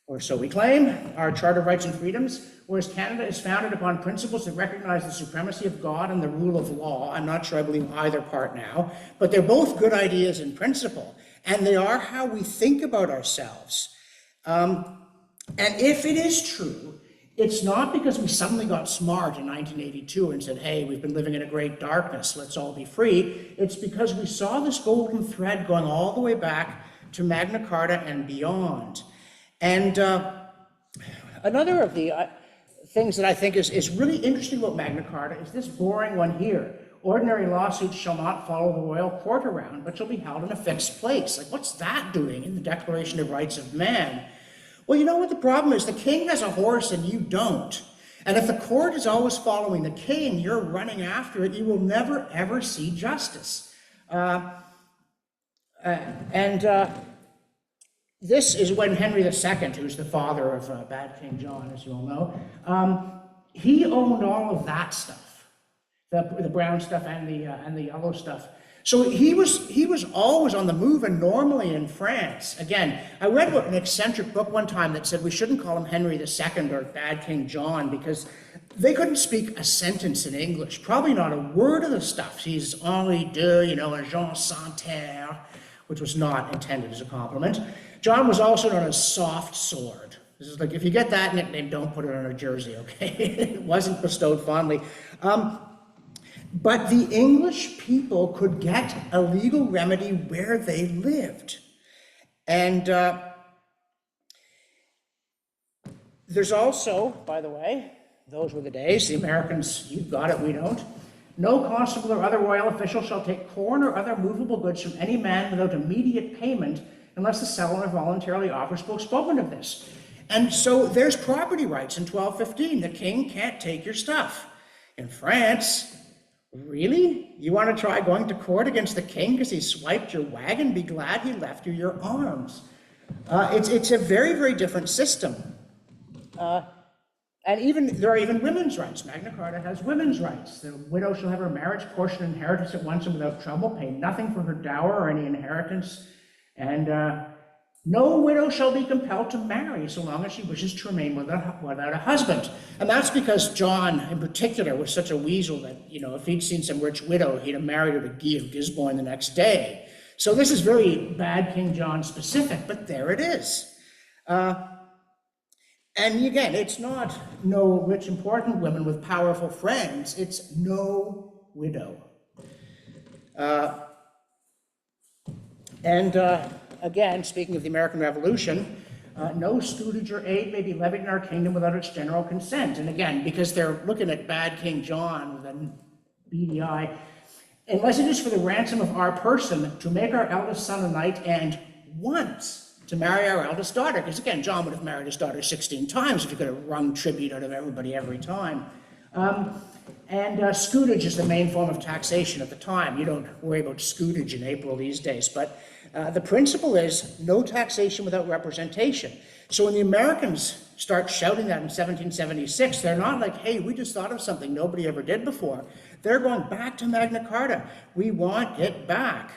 or so we claim, our Charter of Rights and Freedoms, whereas Canada is founded upon principles that recognize the supremacy of God and the rule of law. I'm not sure I believe either part now, but they're both good ideas in principle, and they are how we think about ourselves. And if it is true, it's not because we suddenly got smart in 1982 and said, hey, we've been living in a great darkness, let's all be free. It's because we saw this golden thread going all the way back to Magna Carta and beyond. And another of the things that I think is really interesting about Magna Carta is this boring one here. Ordinary lawsuits shall not follow the royal court around, but shall be held in a fixed place. Like, what's that doing in the Declaration of Rights of Man? Well, you know what the problem is? The king has a horse and you don't. And if the court is always following the king, you're running after it, you will never, ever see justice. This is when Henry II, who's the father of bad King John, as you all know, he owned all of that stuff, the brown stuff and the yellow stuff. So he was always on the move, and normally in France. Again, I read an eccentric book one time that said we shouldn't call him Henry II or bad King John because they couldn't speak a sentence in English, probably not a word of the stuff. He's Henri II, you know, and Jean Santerre, which was not intended as a compliment. John was also known as Soft Sword. This is like, if you get that nickname, don't put it on a jersey, okay? It wasn't bestowed fondly. But the English people could get a legal remedy where they lived. And there's also, by the way, those were the days, the Americans, you've got it, we don't. No constable or other royal official shall take corn or other movable goods from any man without immediate payment unless the seller voluntarily offers spoken of this. And so there's property rights in 1215. The king can't take your stuff. In France, really? You want to try going to court against the king because he swiped your wagon? Be glad he left you your arms. It's a very, very different system. And there are even women's rights. Magna Carta has women's rights. The widow shall have her marriage portion and inheritance at once and without trouble, pay nothing for her dower or any inheritance. And no widow shall be compelled to marry so long as she wishes to remain without a husband. And that's because John, in particular, was such a weasel that, you know, if he'd seen some rich widow, he'd have married her to Guy of Gisborne the next day. So this is very bad King John specific, but there it is. And again, it's not no rich, important women with powerful friends. It's no widow. Again, speaking of the American Revolution, no scutage or aid may be levied in our kingdom without its general consent. And again, because they're looking at bad King John with a beady eye, unless it is for the ransom of our person to make our eldest son a knight and once to marry our eldest daughter. Because again, John would have married his daughter 16 times if he could have wrung tribute out of everybody every time. Scutage is the main form of taxation at the time. You don't worry about scutage in April these days, but the principle is no taxation without representation. So when the Americans start shouting that in 1776, they're not like, hey, we just thought of something nobody ever did before. They're going back to Magna Carta. We want it back.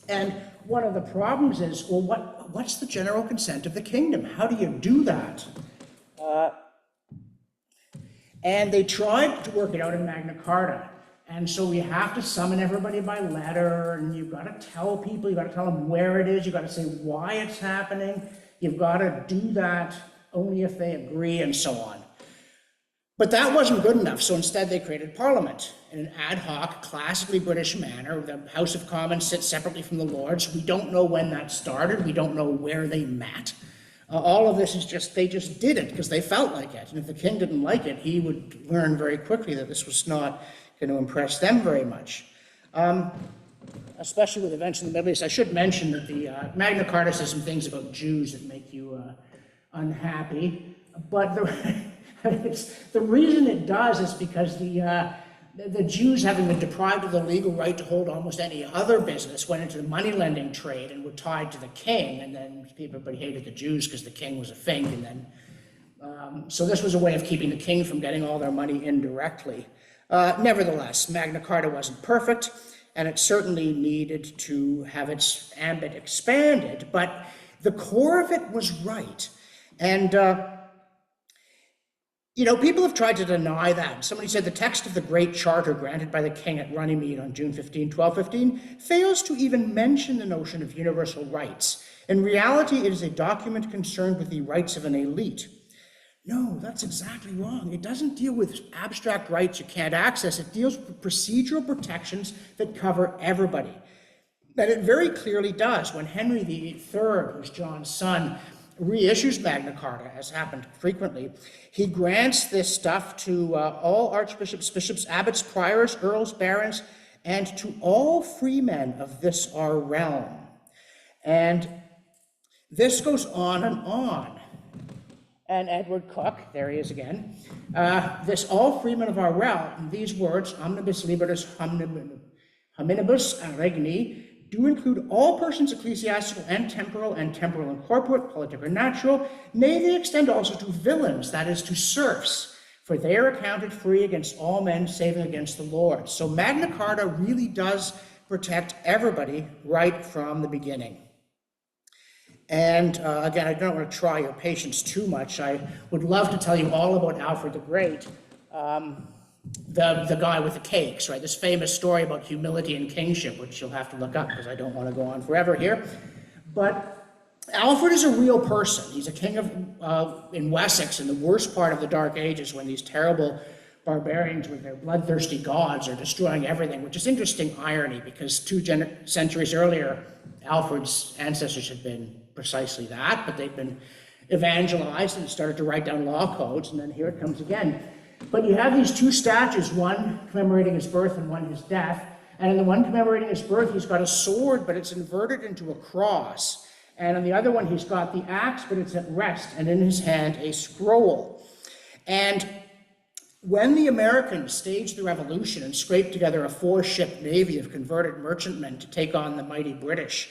And one of the problems is, well, what's the general consent of the kingdom? How do you do that? And they tried to work it out in Magna Carta. And so we have to summon everybody by letter, and you've got to tell people, you've got to tell them where it is, you've got to say why it's happening, you've got to do that only if they agree, and so on. But that wasn't good enough, so instead they created Parliament in an ad hoc, classically British manner. The House of Commons sits separately from the Lords. We don't know when that started. We don't know where they met. All of this is just, they just did it because they felt like it. And if the king didn't like it, he would learn very quickly that this was not going to impress them very much. Especially with events in the Middle East. I should mention that the Magna Carta says some things about Jews that make you unhappy. But the reason it does is because the Jews, having been deprived of the legal right to hold almost any other business, went into the money lending trade and were tied to the king. And then everybody hated the Jews because the king was a fink. And then, so this was a way of keeping the king from getting all their money indirectly. Nevertheless, Magna Carta wasn't perfect, and it certainly needed to have its ambit expanded. But the core of it was right. And people have tried to deny that. Somebody said the text of the Great Charter granted by the king at Runnymede on June 15, 1215, fails to even mention the notion of universal rights. In reality, it is a document concerned with the rights of an elite. No, that's exactly wrong. It doesn't deal with abstract rights you can't access. It deals with procedural protections that cover everybody. And it very clearly does. When Henry III, who's John's son, reissues Magna Carta, as happened frequently, he grants this stuff to all archbishops, bishops, abbots, priors, earls, barons, and to all freemen of this our realm. And this goes on and on. And Edward Cook, there he is again, this all freemen of our realm, these words, omnibus libertus hominibus regni, do include all persons ecclesiastical and temporal and corporate, politic or natural. Nay, they extend also to villains, that is, to serfs, for they are accounted free against all men, saving against the Lord. So Magna Carta really does protect everybody right from the beginning. And again, I don't want to try your patience too much. I would love to tell you all about Alfred the Great, the guy with the cakes, right? This famous story about humility and kingship, which you'll have to look up because I don't want to go on forever here. But Alfred is a real person. He's a king in Wessex in the worst part of the Dark Ages, when these terrible barbarians with their bloodthirsty gods are destroying everything, which is interesting irony because 2 centuries earlier, Alfred's ancestors had been precisely that, but they'd been evangelized and started to write down law codes, and then here it comes again. But you have these 2 statues, one commemorating his birth and one his death, and in the one commemorating his birth, he's got a sword, but it's inverted into a cross, and on the other one, he's got the axe, but it's at rest, and in his hand, a scroll. And when the Americans staged the revolution and scraped together a 4-ship navy of converted merchantmen to take on the mighty British,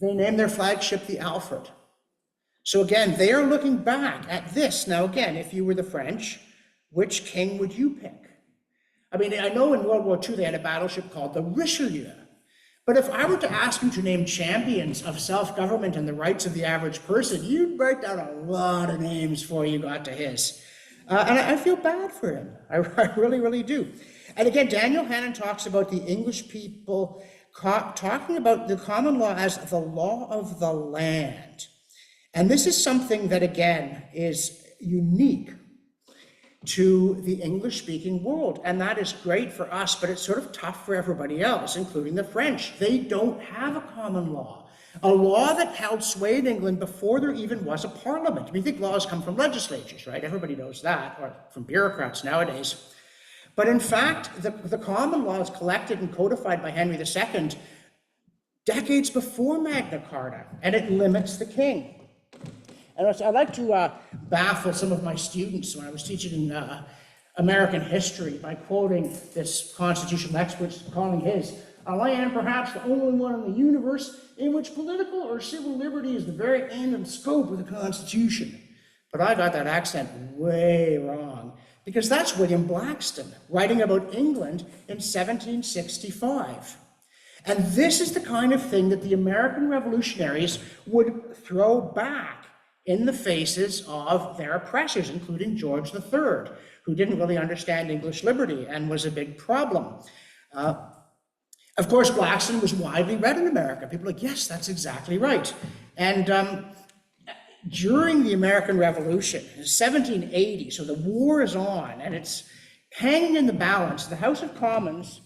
they named their flagship the Alfred. So again, they are looking back at this. Now again, if you were the French, which king would you pick? I mean, I know in World War II they had a battleship called the Richelieu. But if I were to ask you to name champions of self-government and the rights of the average person, you'd write down a lot of names before you got to his. And I feel bad for him. I really, really do. And again, Daniel Hannan talks about the English people talking about the common law as the law of the land. And this is something that, again, is unique to the English-speaking world. And that is great for us, but it's sort of tough for everybody else, including the French. They don't have a common law, a law that held sway in England before there even was a parliament. I mean, you think laws come from legislatures, right? Everybody knows that, or from bureaucrats nowadays. But in fact, the common law is collected and codified by Henry II decades before Magna Carta, and it limits the king. And I like to baffle some of my students when I was teaching American history by quoting this constitutional expert, calling his, I am perhaps the only one in the universe in which political or civil liberty is the very end and scope of the Constitution. But I got that accent way wrong, because that's William Blackstone writing about England in 1765. And this is the kind of thing that the American revolutionaries would throw back in the faces of their oppressors, including George III, who didn't really understand English liberty and was a big problem. Of course, Blackstone was widely read in America. People were like, yes, that's exactly right. And during the American Revolution, in 1780, so the war is on, and it's hanging in the balance. The House of Commons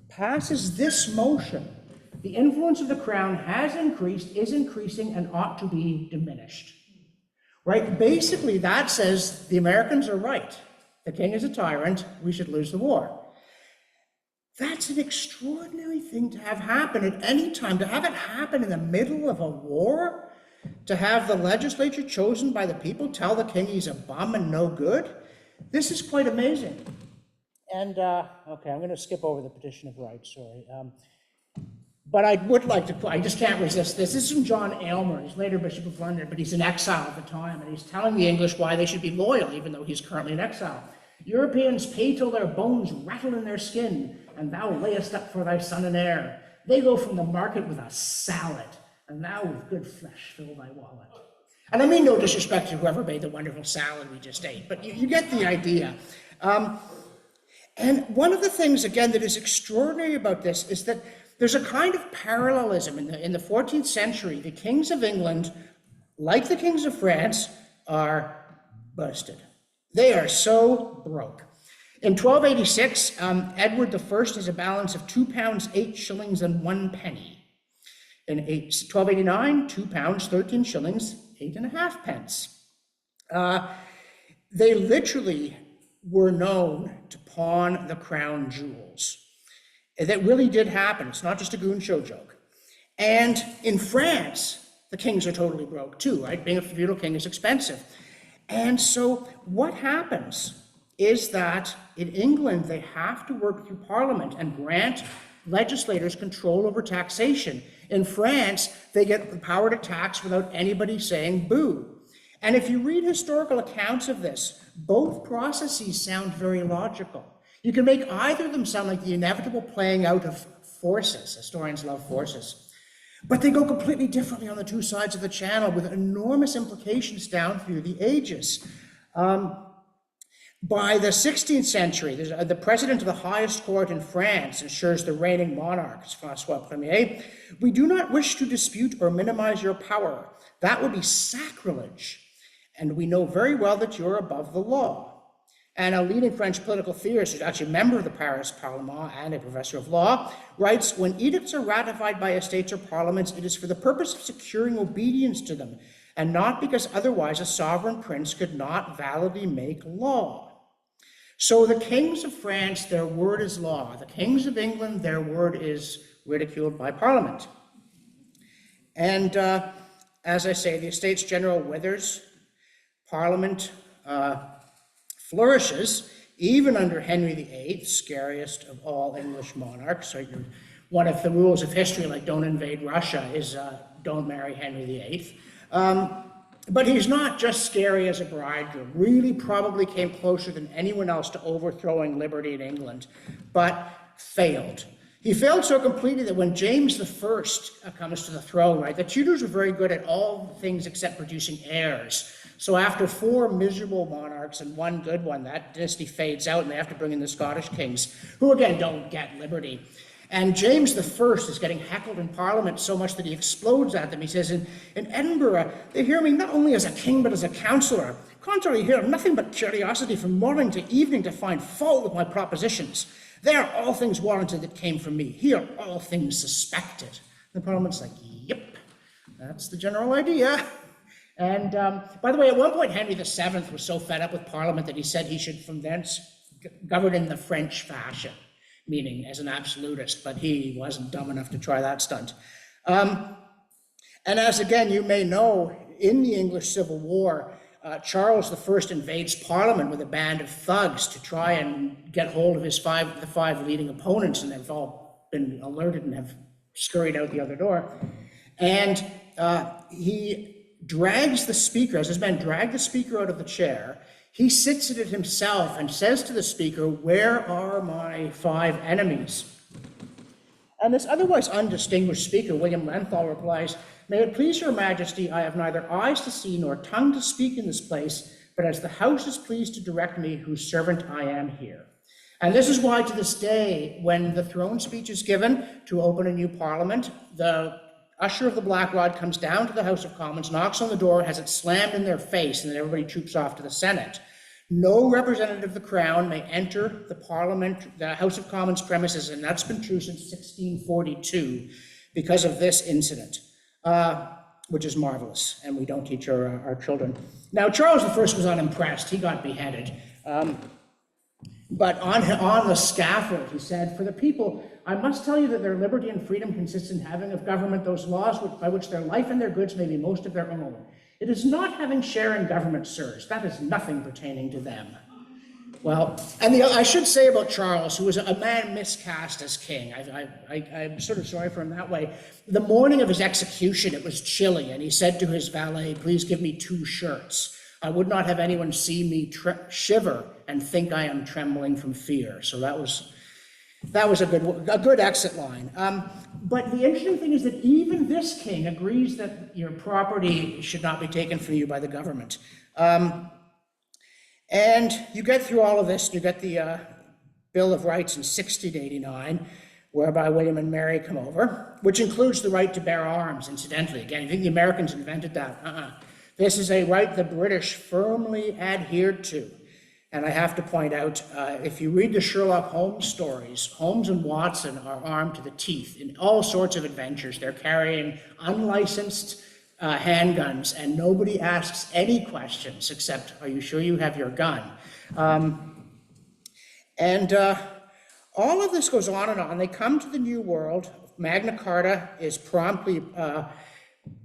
passes this motion: the influence of the crown has increased, is increasing, and ought to be diminished. Right? Basically, that says the Americans are right. The king is a tyrant. We should lose the war. That's an extraordinary thing to have happen at any time. To have it happen in the middle of a war, to have the legislature chosen by the people tell the king he's a bum and no good, this is quite amazing. And, okay, I'm going to skip over the Petition of Rights, sorry. But I would like to, I just can't resist this. This is from John Aylmer. He's later Bishop of London, but he's in exile at the time, and he's telling the English why they should be loyal, even though he's currently in exile. Europeans pay till their bones rattle in their skin, and thou layest up for thy son and heir. They go from the market with a salad, and thou with good flesh fill thy wallet. And I mean no disrespect to whoever made the wonderful salad we just ate, but you get the idea. And one of the things, again, that is extraordinary about this is that there's a kind of parallelism. In the 14th century, the kings of England, like the kings of France, are busted. They are so broke. In 1286, Edward I has a balance of £2, 8 shillings and 1 penny. In 1289, £2, 13 shillings, 8.5 pence. They literally were known to pawn the crown jewels. That really did happen. It's not just a goon show joke. And in France, the kings are totally broke too, right? Being a feudal king is expensive. And so what happens is that in England, they have to work through Parliament and grant legislators control over taxation. In France, they get the power to tax without anybody saying boo. And if you read historical accounts of this, both processes sound very logical. You can make either of them sound like the inevitable playing out of forces. Historians love forces. But they go completely differently on the two sides of the channel with enormous implications down through the ages. By the 16th century, the president of the highest court in France ensures the reigning monarch, François Ier, we do not wish to dispute or minimize your power. That would be sacrilege. And we know very well that you're above the law. And a leading French political theorist, who's actually a member of the Paris Parlement and a professor of law, writes, when edicts are ratified by estates or parliaments, it is for the purpose of securing obedience to them, and not because otherwise a sovereign prince could not validly make law. So the kings of France, their word is law. The kings of England, their word is ridiculed by Parliament. And as I say, the Estates General withers, Parliament flourishes, even under Henry VIII, scariest of all English monarchs. So one of the rules of history, like don't invade Russia, is don't marry Henry VIII. But he's not just scary as a bridegroom, really probably came closer than anyone else to overthrowing liberty in England, but failed. He failed so completely that when James I comes to the throne, right, the Tudors were very good at all things except producing heirs. So after 4 miserable monarchs and 1 good one, that dynasty fades out and they have to bring in the Scottish kings, who again don't get liberty. And James I is getting heckled in Parliament so much that he explodes at them. He says, in Edinburgh, they hear me not only as a king, but as a counsellor. Contrary here, nothing but curiosity from morning to evening to find fault with my propositions. There all things warranted that came from me. Here all things suspected. And the Parliament's like, yep, that's the general idea. And by the way, at one point, Henry VII was so fed up with Parliament that he said he should from thence govern in the French fashion, meaning as an absolutist, but he wasn't dumb enough to try that stunt. And as again, you may know, in the English Civil War, Charles I invades Parliament with a band of thugs to try and get hold of the 5 leading opponents, and they've all been alerted and have scurried out the other door. And he drags the speaker, as his men drag the speaker out of the chair. He sits in it himself and says to the speaker, where are my 5 enemies? And this otherwise undistinguished speaker, William Lenthal, replies, may it please your majesty, I have neither eyes to see nor tongue to speak in this place, but as the house is pleased to direct me, whose servant I am here. And this is why to this day, when the throne speech is given to open a new parliament, the usher of the Black Rod comes down to the House of Commons, knocks on the door, has it slammed in their face, and then everybody troops off to the Senate. No representative of the Crown may enter the House of Commons premises, and that's been true since 1642 because of this incident, which is marvelous, and we don't teach our children. Now, Charles I was unimpressed. He got beheaded. But on the scaffold, he said, "For the people, I must tell you that their liberty and freedom consists in having of government those laws by which their life and their goods may be most of their own. It is not having share in government, sirs. That is nothing pertaining to them." Well, and I should say about Charles, who was a man miscast as king. I'm sort of sorry for him that way. The morning of his execution, it was chilly, and he said to his valet, "Please give me 2 shirts. I would not have anyone see me shiver and think I am trembling from fear." So that was a good exit line. But the interesting thing is that even this king agrees that your property should not be taken from you by the government. And you get through all of this, you get the Bill of Rights in 1689, whereby William and Mary come over, which includes the right to bear arms, incidentally. Again, you think the Americans invented that? This is a right the British firmly adhered to. And I have to point out, if you read the Sherlock Holmes stories, Holmes and Watson are armed to the teeth in all sorts of adventures. They're carrying unlicensed handguns, and nobody asks any questions except, "Are you sure you have your gun?" All of this goes on and on. They come to the New World. Magna Carta is promptly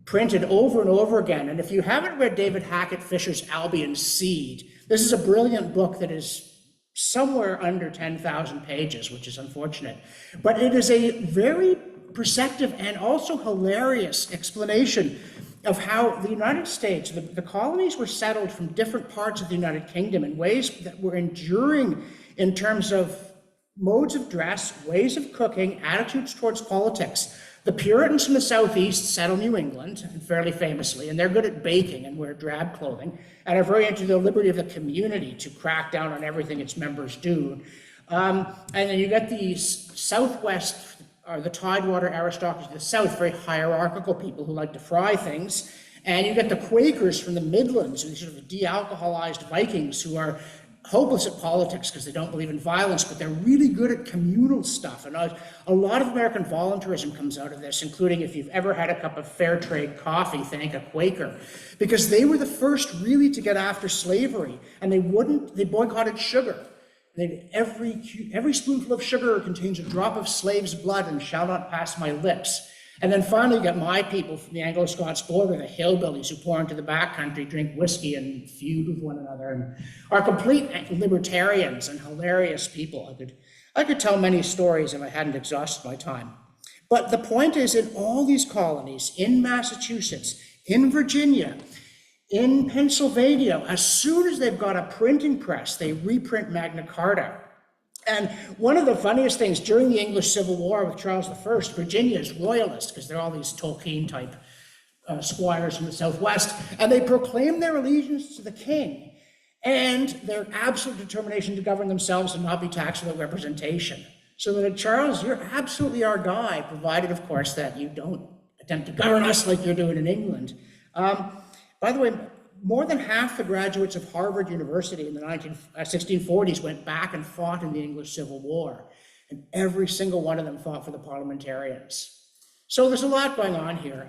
printed over and over again. And if you haven't read David Hackett Fisher's Albion Seed, this is a brilliant book that is somewhere under 10,000 pages, which is unfortunate. But it is a very perceptive and also hilarious explanation of how the United States, the colonies were settled from different parts of the United Kingdom in ways that were enduring in terms of modes of dress, ways of cooking, attitudes towards politics. The Puritans from the Southeast settle New England, fairly famously, and they're good at baking and wear drab clothing, and are very into the liberty of the community to crack down on everything its members do. And then you get the Southwest, or the Tidewater aristocracy of the South, very hierarchical people who like to fry things. And you get the Quakers from the Midlands, these sort of de-alcoholized Vikings who are hopeless at politics because they don't believe in violence, but they're really good at communal stuff. And a lot of American voluntarism comes out of this, including if you've ever had a cup of fair trade coffee, thank a Quaker, because they were the first really to get after slavery, and they boycotted sugar. Every spoonful of sugar contains a drop of slave's blood and shall not pass my lips. And then finally you get my people from the Anglo-Scots border, the hillbillies who pour into the backcountry, drink whiskey and feud with one another, and are complete libertarians and hilarious people. I could tell many stories if I hadn't exhausted my time. But the point is, in all these colonies, in Massachusetts, in Virginia, in Pennsylvania, as soon as they've got a printing press, they reprint Magna Carta. And one of the funniest things, during the English Civil War with Charles I, Virginia is royalist, because they're all these Tolkien-type squires from the Southwest, and they proclaim their allegiance to the king and their absolute determination to govern themselves and not be taxed without representation. So that, Charles, you're absolutely our guy, provided, of course, that you don't attempt to govern us like you're doing in England. By the way, more than half the graduates of Harvard University in the 1640s went back and fought in the English Civil War, and every single one of them fought for the parliamentarians. So there's a lot going on here.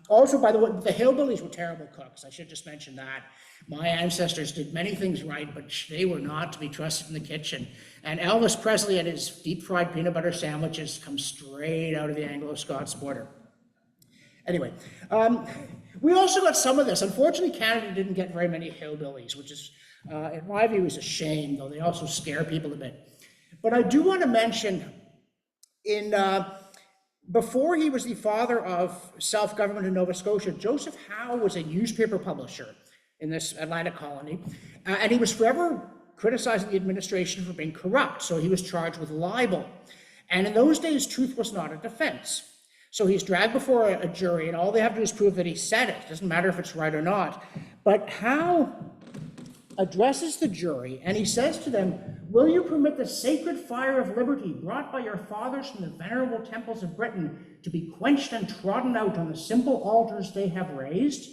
Also, by the way, the hillbillies were terrible cooks. I should just mention that. My ancestors did many things right, but they were not to be trusted in the kitchen. And Elvis Presley and his deep-fried peanut butter sandwiches come straight out of the Anglo-Scots border. Anyway, we also got some of this. Unfortunately, Canada didn't get very many hillbillies, which is, in my view, is a shame, though they also scare people a bit. But I do want to mention, before he was the father of self-government in Nova Scotia, Joseph Howe was a newspaper publisher in this Atlantic colony, and he was forever criticizing the administration for being corrupt, so he was charged with libel. And in those days, truth was not a defense. So he's dragged before a jury, and all they have to do is prove that he said it. It doesn't matter if it's right or not. But Howe addresses the jury, and he says to them, "Will you permit the sacred fire of liberty brought by your fathers from the venerable temples of Britain to be quenched and trodden out on the simple altars they have raised?"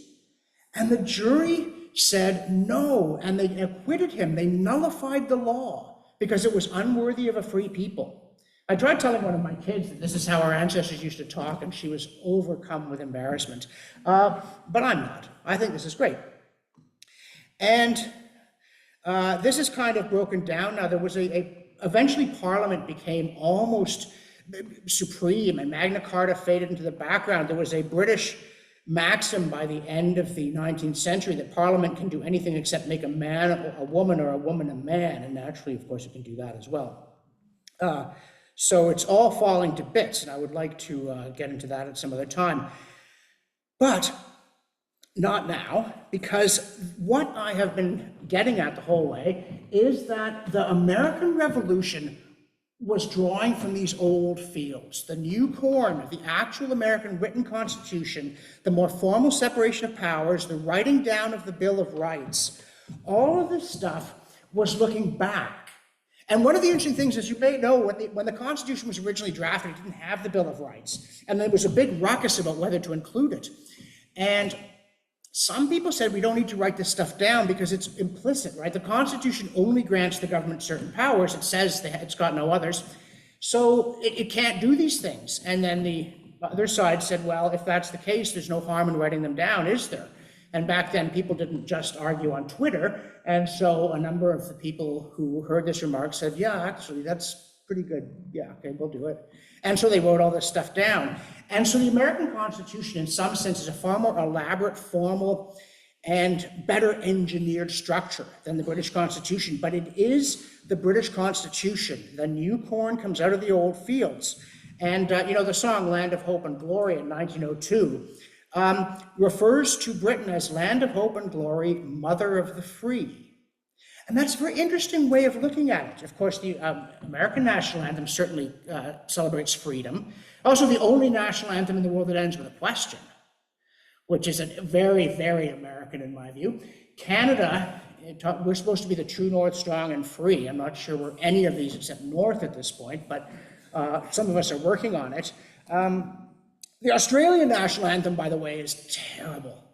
And the jury said no, and they acquitted him. They nullified the law because it was unworthy of a free people. I tried telling one of my kids that this is how our ancestors used to talk, and she was overcome with embarrassment. But I'm not. I think this is great. And this is kind of broken down now. There was eventually Parliament became almost supreme, and Magna Carta faded into the background. There was a British maxim by the end of the 19th century that Parliament can do anything except make a man a woman or a woman a man, and naturally, of course, it can do that as well. So it's all falling to bits, and I would like to get into that at some other time. But not now, because what I have been getting at the whole way is that the American Revolution was drawing from these old fields. The new corn of the actual American written Constitution, the more formal separation of powers, the writing down of the Bill of Rights, all of this stuff was looking back. And one of the interesting things, as you may know, when the Constitution was originally drafted, it didn't have the Bill of Rights. And there was a big ruckus about whether to include it. And some people said we don't need to write this stuff down because it's implicit, right? The Constitution only grants the government certain powers. It says that it's got no others. So it can't do these things. And then the other side said, well, if that's the case, there's no harm in writing them down, is there? And back then, people didn't just argue on Twitter. And so a number of the people who heard this remark said, yeah, actually, that's pretty good. Yeah, okay, we'll do it. And so they wrote all this stuff down. And so the American Constitution, in some sense, is a far more elaborate, formal, and better engineered structure than the British Constitution. But it is the British Constitution. The new corn comes out of the old fields. And, the song Land of Hope and Glory in 1902 refers to Britain as Land of Hope and Glory, Mother of the Free. And that's a very interesting way of looking at it. Of course, the American national anthem certainly celebrates freedom. Also, the only national anthem in the world that ends with a question, which is a very, very American in my view. Canada, we're supposed to be the true north, strong and free. I'm not sure we're any of these except north at this point, but some of us are working on it. The Australian national anthem, by the way, is terrible.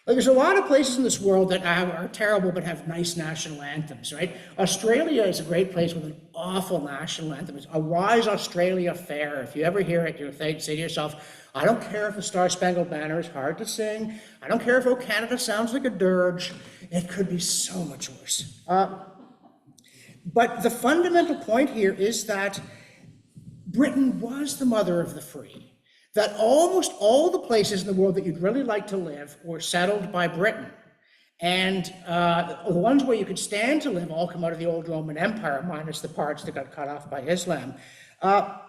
Like, there's a lot of places in this world that are terrible but have nice national anthems, right? Australia is a great place with an awful national anthem. It's Arise Australia Fair. If you ever hear it, you say to yourself, I don't care if the Star Spangled Banner is hard to sing. I don't care if Oh Canada sounds like a dirge. It could be so much worse. But the fundamental point here is that Britain was the mother of the free. That almost all the places in the world that you'd really like to live were settled by Britain. And the ones where you could stand to live all come out of the old Roman Empire, minus the parts that got cut off by Islam. By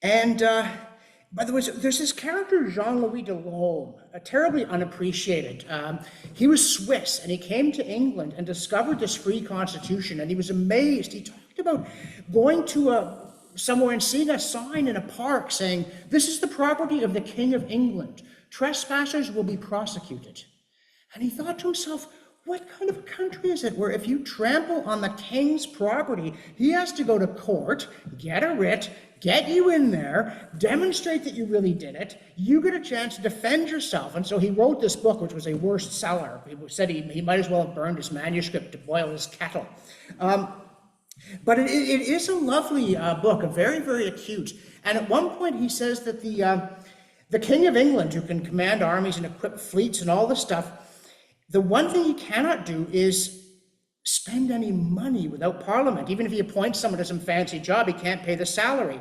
the way, there's this character, Jean-Louis Delhomme, terribly unappreciated. He was Swiss, and he came to England and discovered this free constitution, and he was amazed. He talked about going to somewhere and seeing a sign in a park saying, this is the property of the King of England. Trespassers will be prosecuted. And he thought to himself, what kind of a country is it where if you trample on the king's property, he has to go to court, get a writ, get you in there, demonstrate that you really did it, you get a chance to defend yourself. And so he wrote this book, which was a worst seller. He said he might as well have burned his manuscript to boil his kettle. But it is a lovely book, a very, very acute. And at one point he says that the King of England, who can command armies and equip fleets and all this stuff, the one thing he cannot do is spend any money without Parliament. Even if he appoints someone to some fancy job, he can't pay the salary.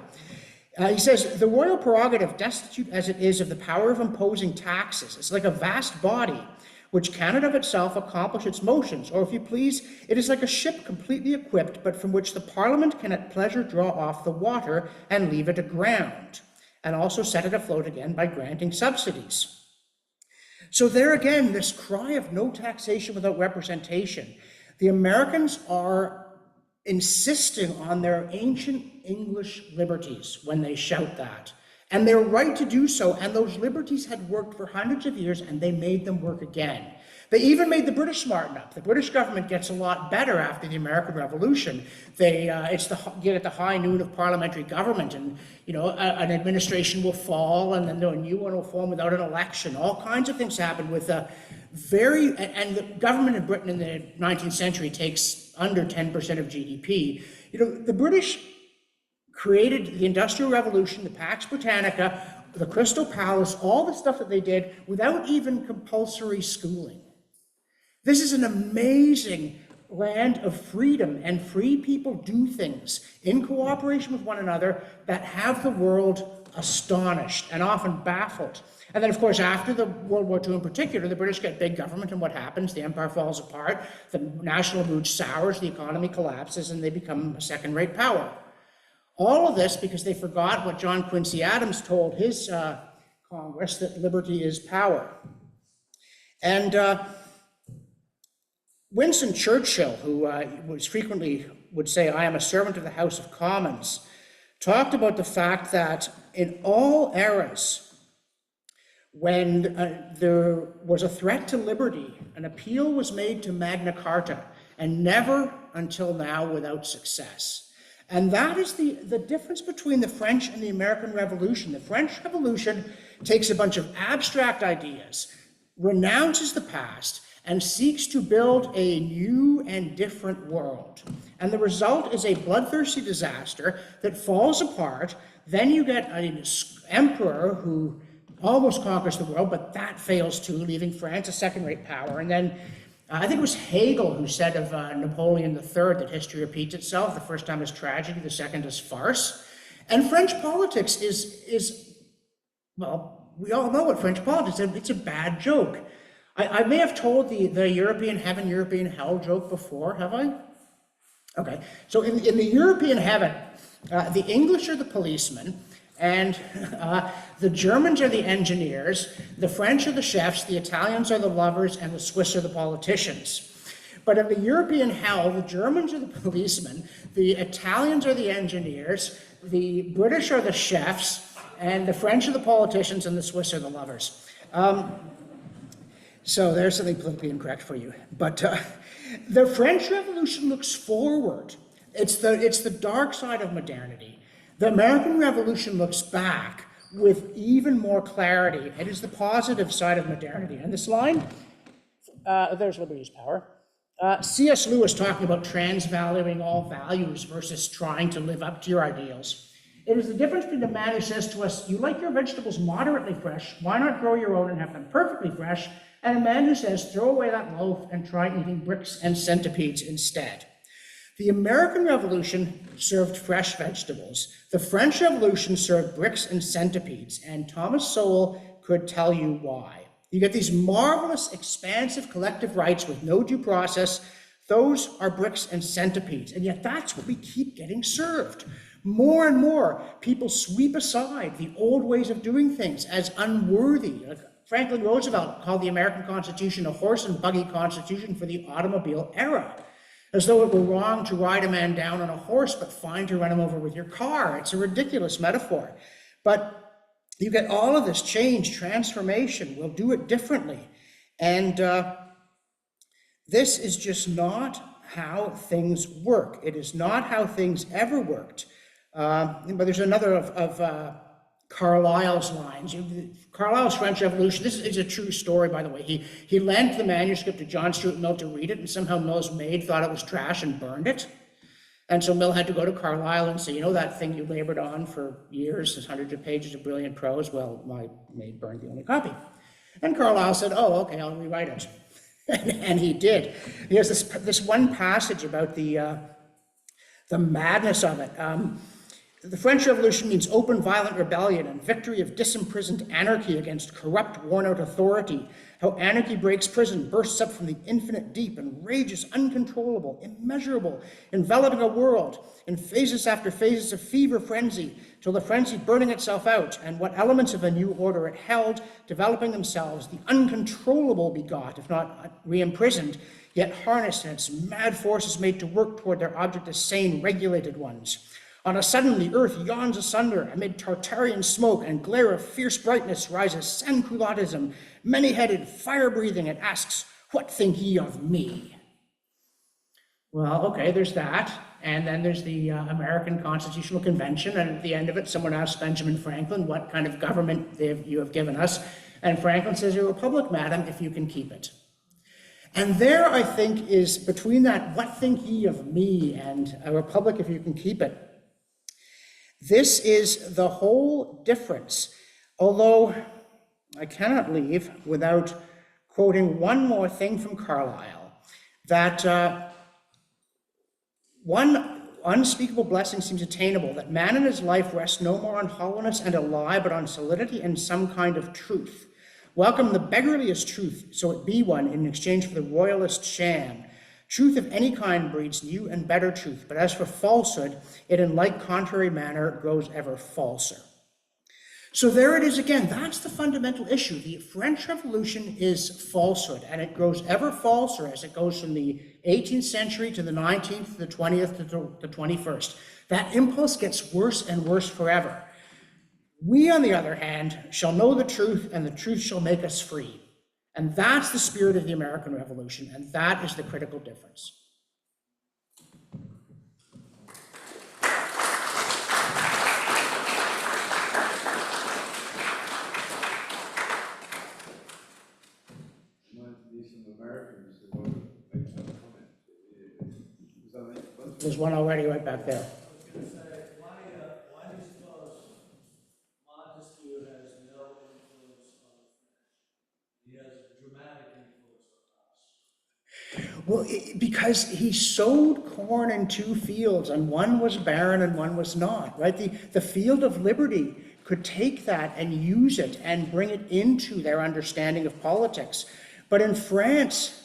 He says, the royal prerogative, destitute as it is of the power of imposing taxes, is like a vast body which cannot of itself accomplish its motions, or if you please, it is like a ship completely equipped, but from which the Parliament can at pleasure draw off the water and leave it aground, and also set it afloat again by granting subsidies. So there again, this cry of no taxation without representation. The Americans are insisting on their ancient English liberties when they shout that. And they're right to do so, and those liberties had worked for hundreds of years, and they made them work again. They even made the British smarten up. The British government gets a lot better after the American Revolution. They get at the high noon of parliamentary government, and an administration will fall, and then a new one will form without an election. All kinds of things happen with and the government in Britain in the 19th century takes under 10% of GDP. The British created the Industrial Revolution, the Pax Britannica, the Crystal Palace, all the stuff that they did without even compulsory schooling. This is an amazing land of freedom, and free people do things in cooperation with one another that have the world astonished and often baffled. And then, of course, after the World War II in particular, the British get big government, and what happens? The empire falls apart, the national mood sours, the economy collapses, and they become a second-rate power. All of this because they forgot what John Quincy Adams told his Congress, that liberty is power. And Winston Churchill, who would say, "I am a servant of the House of Commons," talked about the fact that in all eras, when there was a threat to liberty, an appeal was made to Magna Carta, and never until now without success. And that is the difference between the French and the American Revolution. The French Revolution takes a bunch of abstract ideas, renounces the past, and seeks to build a new and different world. And the result is a bloodthirsty disaster that falls apart. Then you get an emperor who almost conquers the world, but that fails too, leaving France a second-rate power. And then I think it was Hegel who said of Napoleon III that history repeats itself. The first time is tragedy, the second is farce. And French politics is well, we all know what French politics is. It's a bad joke. I may have told the European heaven, European hell joke before, have I? Okay, so in the European heaven, the English are the policemen, and the Germans are the engineers, the French are the chefs, the Italians are the lovers, and the Swiss are the politicians. But in the European hell, the Germans are the policemen, the Italians are the engineers, the British are the chefs, and the French are the politicians, and the Swiss are the lovers. So there's something politically incorrect for you. But the French Revolution looks forward. It's the dark side of modernity. The American Revolution looks back with even more clarity. It is the positive side of modernity. And this line, there's liberty's power. C.S. Lewis talking about transvaluing all values versus trying to live up to your ideals. It is the difference between a man who says to us, "You like your vegetables moderately fresh, why not grow your own and have them perfectly fresh?" and a man who says, "Throw away that loaf and try eating bricks and centipedes instead." The American Revolution served fresh vegetables. The French Revolution served bricks and centipedes, and Thomas Sowell could tell you why. You get these marvelous, expansive collective rights with no due process. Those are bricks and centipedes, and yet that's what we keep getting served. More and more, people sweep aside the old ways of doing things as unworthy. Like Franklin Roosevelt called the American Constitution a horse and buggy constitution for the automobile era, as though it were wrong to ride a man down on a horse, but fine to run him over with your car. It's a ridiculous metaphor. But you get all of this change, transformation. We'll do it differently. And this is just not how things work. It is not how things ever worked. But there's another of Carlyle's lines. Carlyle's French Revolution, this is a true story, by the way. He lent the manuscript to John Stuart Mill to read it, and somehow Mill's maid thought it was trash and burned it. And so Mill had to go to Carlyle and say, "You know that thing you labored on for years, there's hundreds of pages of brilliant prose? Well, my maid burned the only copy." And Carlyle said, "Oh, okay, I'll rewrite it." And he did. He has this one passage about the madness of it. The French Revolution means open, violent rebellion and victory of disimprisoned anarchy against corrupt, worn-out authority. How anarchy breaks prison, bursts up from the infinite deep, and rages uncontrollable, immeasurable, enveloping a world in phases after phases of fever frenzy, till the frenzy burning itself out, and what elements of a new order it held, developing themselves, the uncontrollable begot, if not re-imprisoned, yet harnessed, and its mad forces made to work toward their object as sane, regulated ones. On a sudden, the earth yawns asunder. Amid Tartarian smoke and glare of fierce brightness rises Sansculottism, many-headed, fire-breathing. It asks, What think ye of me? Well, okay, there's that. And then there's the American Constitutional Convention. And at the end of it, someone asks Benjamin Franklin, what kind of government you have given us? And Franklin says, a republic, madam, if you can keep it. And there, I think, is between that, what think ye of me, and a republic, if you can keep it. This is the whole difference. Although I cannot leave without quoting one more thing from Carlyle, that one unspeakable blessing seems attainable, that man in his life rests no more on hollowness and a lie, but on solidity and some kind of truth. Welcome the beggarliest truth, so it be one, in exchange for the royalist sham. Truth of any kind breeds new and better truth, but as for falsehood, it in like contrary manner grows ever falser. So there it is again. That's the fundamental issue. The French Revolution is falsehood, and it grows ever falser as it goes from the 18th century to the 19th, to the 20th, to the 21st. That impulse gets worse and worse forever. We, on the other hand, shall know the truth, and the truth shall make us free. And that's the spirit of the American Revolution, and that is the critical difference. There's one already right back there. Well, because he sowed corn in two fields, and one was barren and one was not, right? The field of liberty could take that and use it and bring it into their understanding of politics. But in France,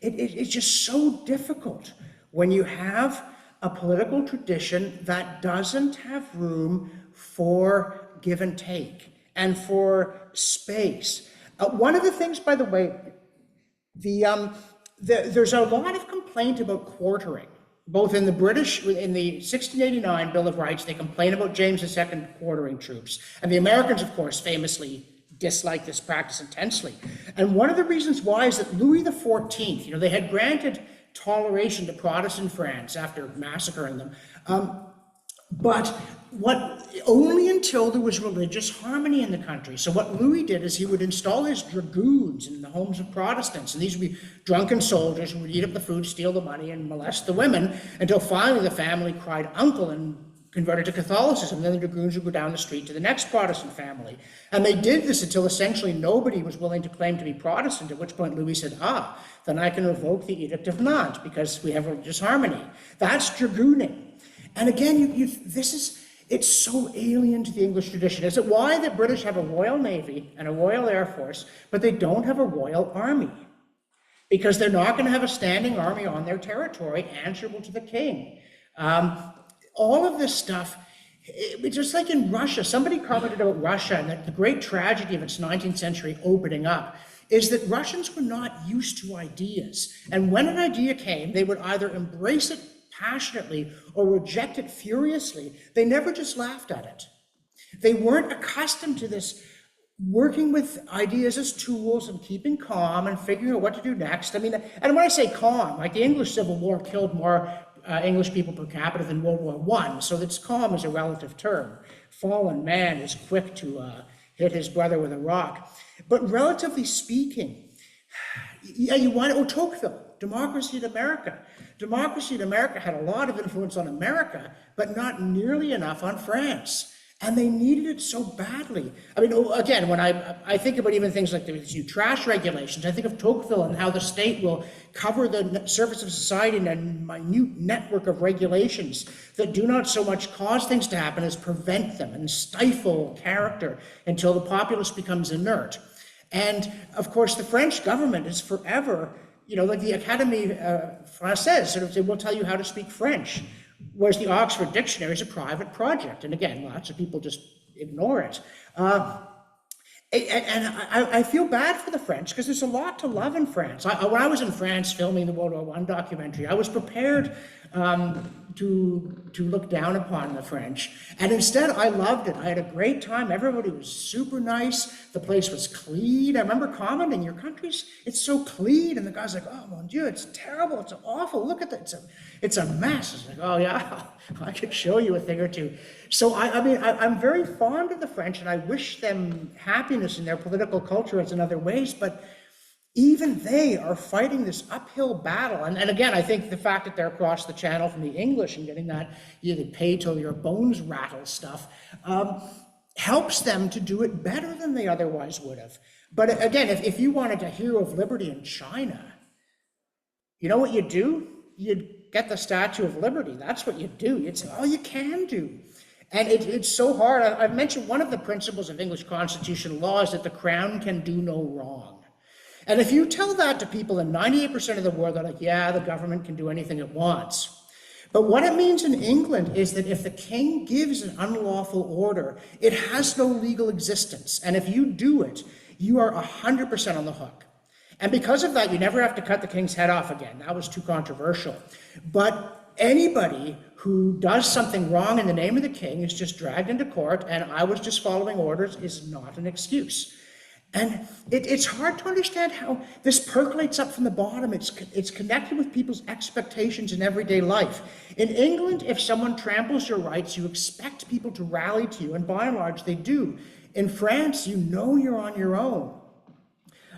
it's just so difficult when you have a political tradition that doesn't have room for give and take and for space. One of the things, by the way, there's a lot of complaint about quartering, both in the British, in the 1689 Bill of Rights, they complain about James II quartering troops. And the Americans, of course, famously dislike this practice intensely. And one of the reasons why is that Louis XIV, they had granted toleration to Protestant France after massacring them. But only until there was religious harmony in the country. So what Louis did is he would install his dragoons in the homes of Protestants, and these would be drunken soldiers who would eat up the food, steal the money, and molest the women, until finally the family cried uncle and converted to Catholicism. Then the dragoons would go down the street to the next Protestant family. And they did this until essentially nobody was willing to claim to be Protestant, at which point Louis said, then I can revoke the Edict of Nantes because we have religious harmony. That's dragooning. And again, it's so alien to the English tradition. Is it why the British have a Royal Navy and a Royal Air Force, but they don't have a Royal Army? Because they're not going to have a standing army on their territory answerable to the king. All of this stuff, just like in Russia, somebody commented about Russia and that the great tragedy of its 19th century opening up is that Russians were not used to ideas. And when an idea came, they would either embrace it passionately or reject it furiously. They never just laughed at it. They weren't accustomed to this working with ideas as tools and keeping calm and figuring out what to do next. And when I say calm, like the English Civil War killed more English people per capita than World War I, so that's calm is a relative term. Fallen man is quick to hit his brother with a rock. But relatively speaking, Tocqueville, Democracy in America. Democracy in America had a lot of influence on America, but not nearly enough on France. And they needed it so badly. Again, when I think about even things like these new trash regulations, I think of Tocqueville and how the state will cover the surface of society in a minute network of regulations that do not so much cause things to happen as prevent them and stifle character until the populace becomes inert. And of course, the French government is forever, like the Académie Française sort of say, we'll tell you how to speak French. Whereas the Oxford Dictionary is a private project. And again, lots of people just ignore it. And I feel bad for the French because there's a lot to love in France. When I was in France filming the World War I documentary, I was prepared to look down upon the French. And instead, I loved it. I had a great time. Everybody was super nice. The place was clean. I remember commenting, your country's, it's so clean. And the guy's like, oh, mon Dieu, it's terrible. It's awful. Look at that. It's a mess. It's like, oh, yeah, I could show you a thing or two. So, I'm very fond of the French, and I wish them happiness in their political culture in other ways, but even they are fighting this uphill battle. And again, I think the fact that they're across the channel from the English and getting that either pay till your bones rattle stuff helps them to do it better than they otherwise would have. But again, if you wanted a hero of liberty in China, you know what you do? You'd get the Statue of Liberty. That's what you do. It's all you can do. And it's so hard. I've mentioned one of the principles of English constitutional law is that the crown can do no wrong. And if you tell that to people in 98% of the world, they're like, yeah, the government can do anything it wants. But what it means in England is that if the king gives an unlawful order, it has no legal existence. And if you do it, you are 100% on the hook. And because of that, you never have to cut the king's head off again. That was too controversial. But anybody who does something wrong in the name of the king is just dragged into court, and I was just following orders is not an excuse. And it's hard to understand how this percolates up from the bottom. It's connected with people's expectations in everyday life. In England, if someone tramples your rights, you expect people to rally to you, and by and large, they do. In France, you know you're on your own.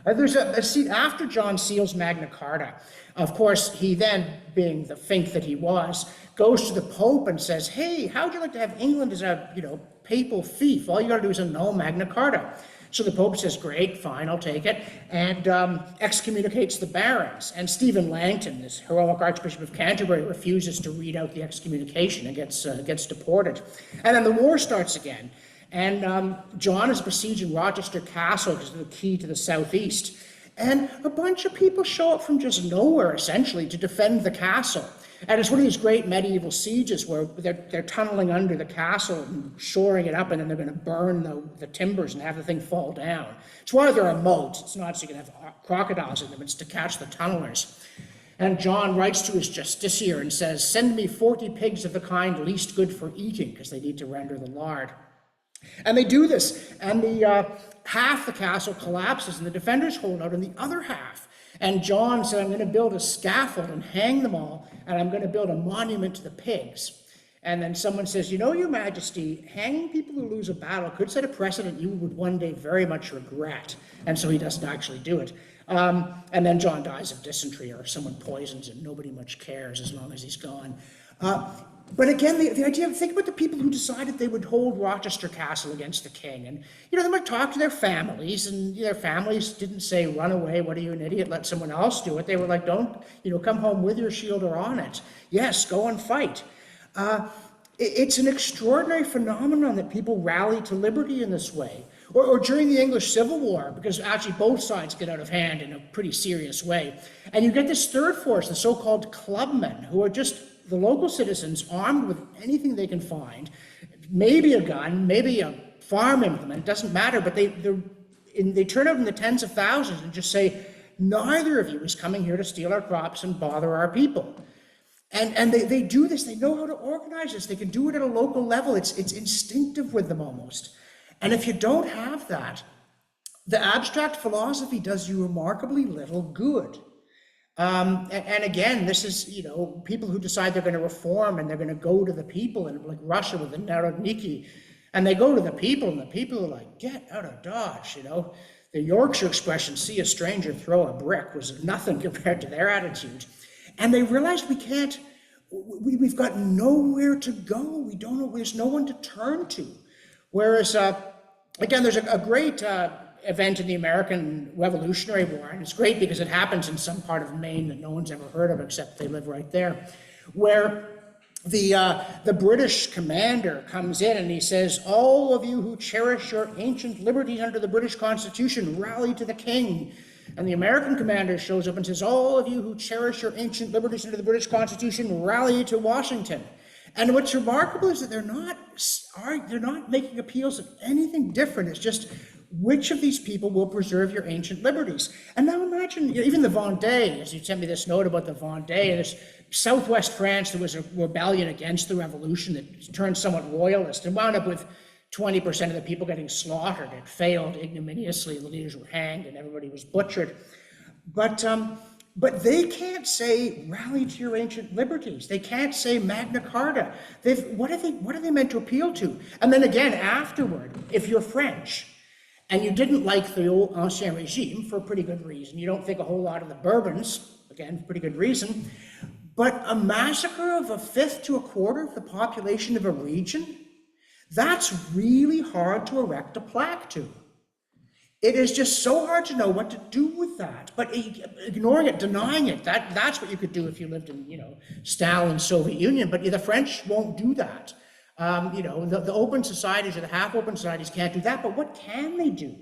There's a scene after John seals Magna Carta. Of course, he then, being the fink that he was, goes to the Pope and says, hey, how would you like to have England as a, papal fief? All you got to do is annul Magna Carta. So the Pope says, great, fine, I'll take it, and excommunicates the barons. And Stephen Langton, this heroic Archbishop of Canterbury, refuses to read out the excommunication and gets deported. And then the war starts again. And John is besieging Rochester Castle, which is the key to the southeast. And a bunch of people show up from just nowhere, essentially, to defend the castle. And it's one of these great medieval sieges where they're tunneling under the castle and shoring it up, and then they're going to burn the timbers and have the thing fall down. It's why there are moats. It's not so you can have crocodiles in them. It's to catch the tunnelers. And John writes to his justiciar and says, send me 40 pigs of the kind least good for eating, because they need to render the lard. And they do this, and half the castle collapses, and the defenders hold out on the other half. And John said, I'm going to build a scaffold and hang them all, and I'm going to build a monument to the pigs. And then someone says, Your Majesty, hanging people who lose a battle could set a precedent you would one day very much regret. And so he doesn't actually do it. And then John dies of dysentery, or someone poisons him. Nobody much cares as long as he's gone. But again, the idea of, think about the people who decided they would hold Rochester Castle against the king. And, they might talk to their families, and their families didn't say, run away, what are you, an idiot, let someone else do it. They were like, don't, come home with your shield or on it. Yes, go and fight. It's an extraordinary phenomenon that people rally to liberty in this way. Or during the English Civil War, because actually both sides get out of hand in a pretty serious way. And you get this third force, the so-called clubmen, who are just the local citizens armed with anything they can find, maybe a gun, maybe a farm implement, doesn't matter, but they turn out in the tens of thousands and just say, neither of you is coming here to steal our crops and bother our people. And they do this, they know how to organize this, they can do it at a local level, it's instinctive with them almost. And if you don't have that, the abstract philosophy does you remarkably little good. And again, this is, people who decide they're going to reform and they're going to go to the people, and like Russia with the Narodniki, and they go to the people, and the people are like, get out of Dodge, The Yorkshire expression, see a stranger throw a brick, was nothing compared to their attitude. And they realized we've got nowhere to go. We don't know, there's no one to turn to. Whereas, again, there's a great event in the American Revolutionary War, and it's great because it happens in some part of Maine that no one's ever heard of except they live right there, where the British commander comes in and he says, all of you who cherish your ancient liberties under the British Constitution, rally to the king. And the American commander shows up and says, all of you who cherish your ancient liberties under the British Constitution, rally to Washington. And what's remarkable is that they're not making appeals of anything different. It's just, which of these people will preserve your ancient liberties? And now imagine, even the Vendée, as you sent me this note about the Vendée, this southwest France, there was a rebellion against the revolution that turned somewhat royalist and wound up with 20% of the people getting slaughtered. It failed ignominiously, the leaders were hanged and everybody was butchered. But they can't say, rally to your ancient liberties. They can't say Magna Carta. What are they meant to appeal to? And then again, afterward, if you're French and you didn't like the old Ancien Regime for a pretty good reason, you don't think a whole lot of the Bourbons, again, pretty good reason, but a massacre of a fifth to a quarter of the population of a region, that's really hard to erect a plaque to. It is just so hard to know what to do with that. But ignoring it, denying it, that's what you could do if you lived in, Stalin's Soviet Union. But the French won't do that. The open societies or the half-open societies can't do that. But what can they do?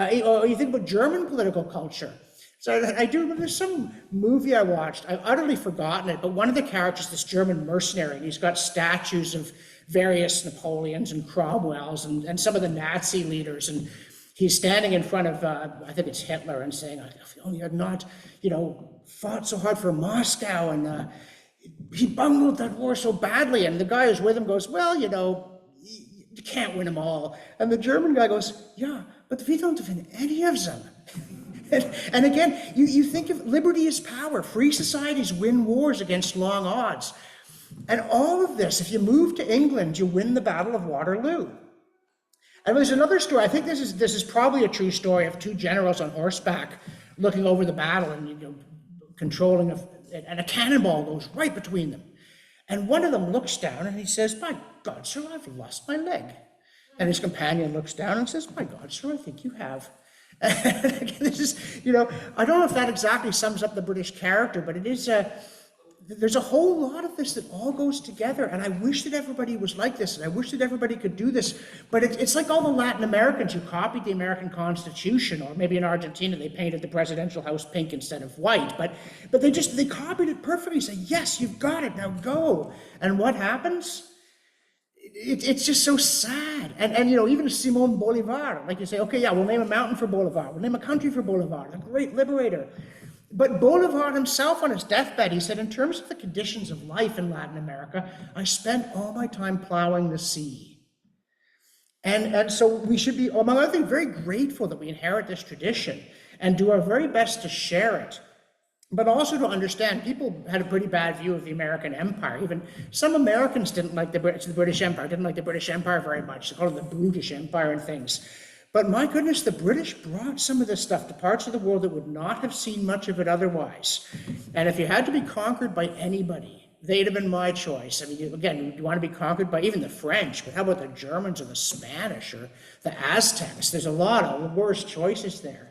You think about German political culture. So I do remember there's some movie I watched. I've utterly forgotten it. But one of the characters, this German mercenary, and he's got statues of various Napoleons and Cromwells and some of the Nazi leaders. And he's standing in front of, I think it's Hitler, and saying, if only had not, fought so hard for Moscow, and he bungled that war so badly. And the guy who's with him goes, well, you can't win them all. And the German guy goes, yeah, but we don't win any of them. and again, you think of liberty as power. Free societies win wars against long odds. And all of this, if you move to England, you win the Battle of Waterloo. And there's another story. I think this is probably a true story of two generals on horseback looking over the battle and controlling and a cannonball goes right between them. And one of them looks down and he says, "My God, sir, I've lost my leg." And his companion looks down and says, "My God, sir, I think you have." And again, this is, I don't know if that exactly sums up the British character, but it is there's a whole lot of this that all goes together, and I wish that everybody was like this, and I wish that everybody could do this, but it's like all the Latin Americans who copied the American Constitution, or maybe in Argentina they painted the presidential house pink instead of white, but they copied it perfectly, say, yes, you've got it, now go. And what happens? It's just so sad. And even Simon Bolivar, like you say, okay, yeah, we'll name a mountain for Bolivar, we'll name a country for Bolivar, the great liberator. But Bolivar himself on his deathbed, he said, in terms of the conditions of life in Latin America, I spent all my time plowing the sea. And so we should be, among other things, very grateful that we inherit this tradition and do our very best to share it. But also to understand, people had a pretty bad view of the American Empire. Even some Americans didn't like the British Empire, didn't like the British Empire very much. They called it the brutish empire and things. But my goodness, the British brought some of this stuff to parts of the world that would not have seen much of it otherwise. And if you had to be conquered by anybody, they'd have been my choice. I mean, again, you want to be conquered by even the French, but how about the Germans or the Spanish or the Aztecs? There's a lot of worse choices there.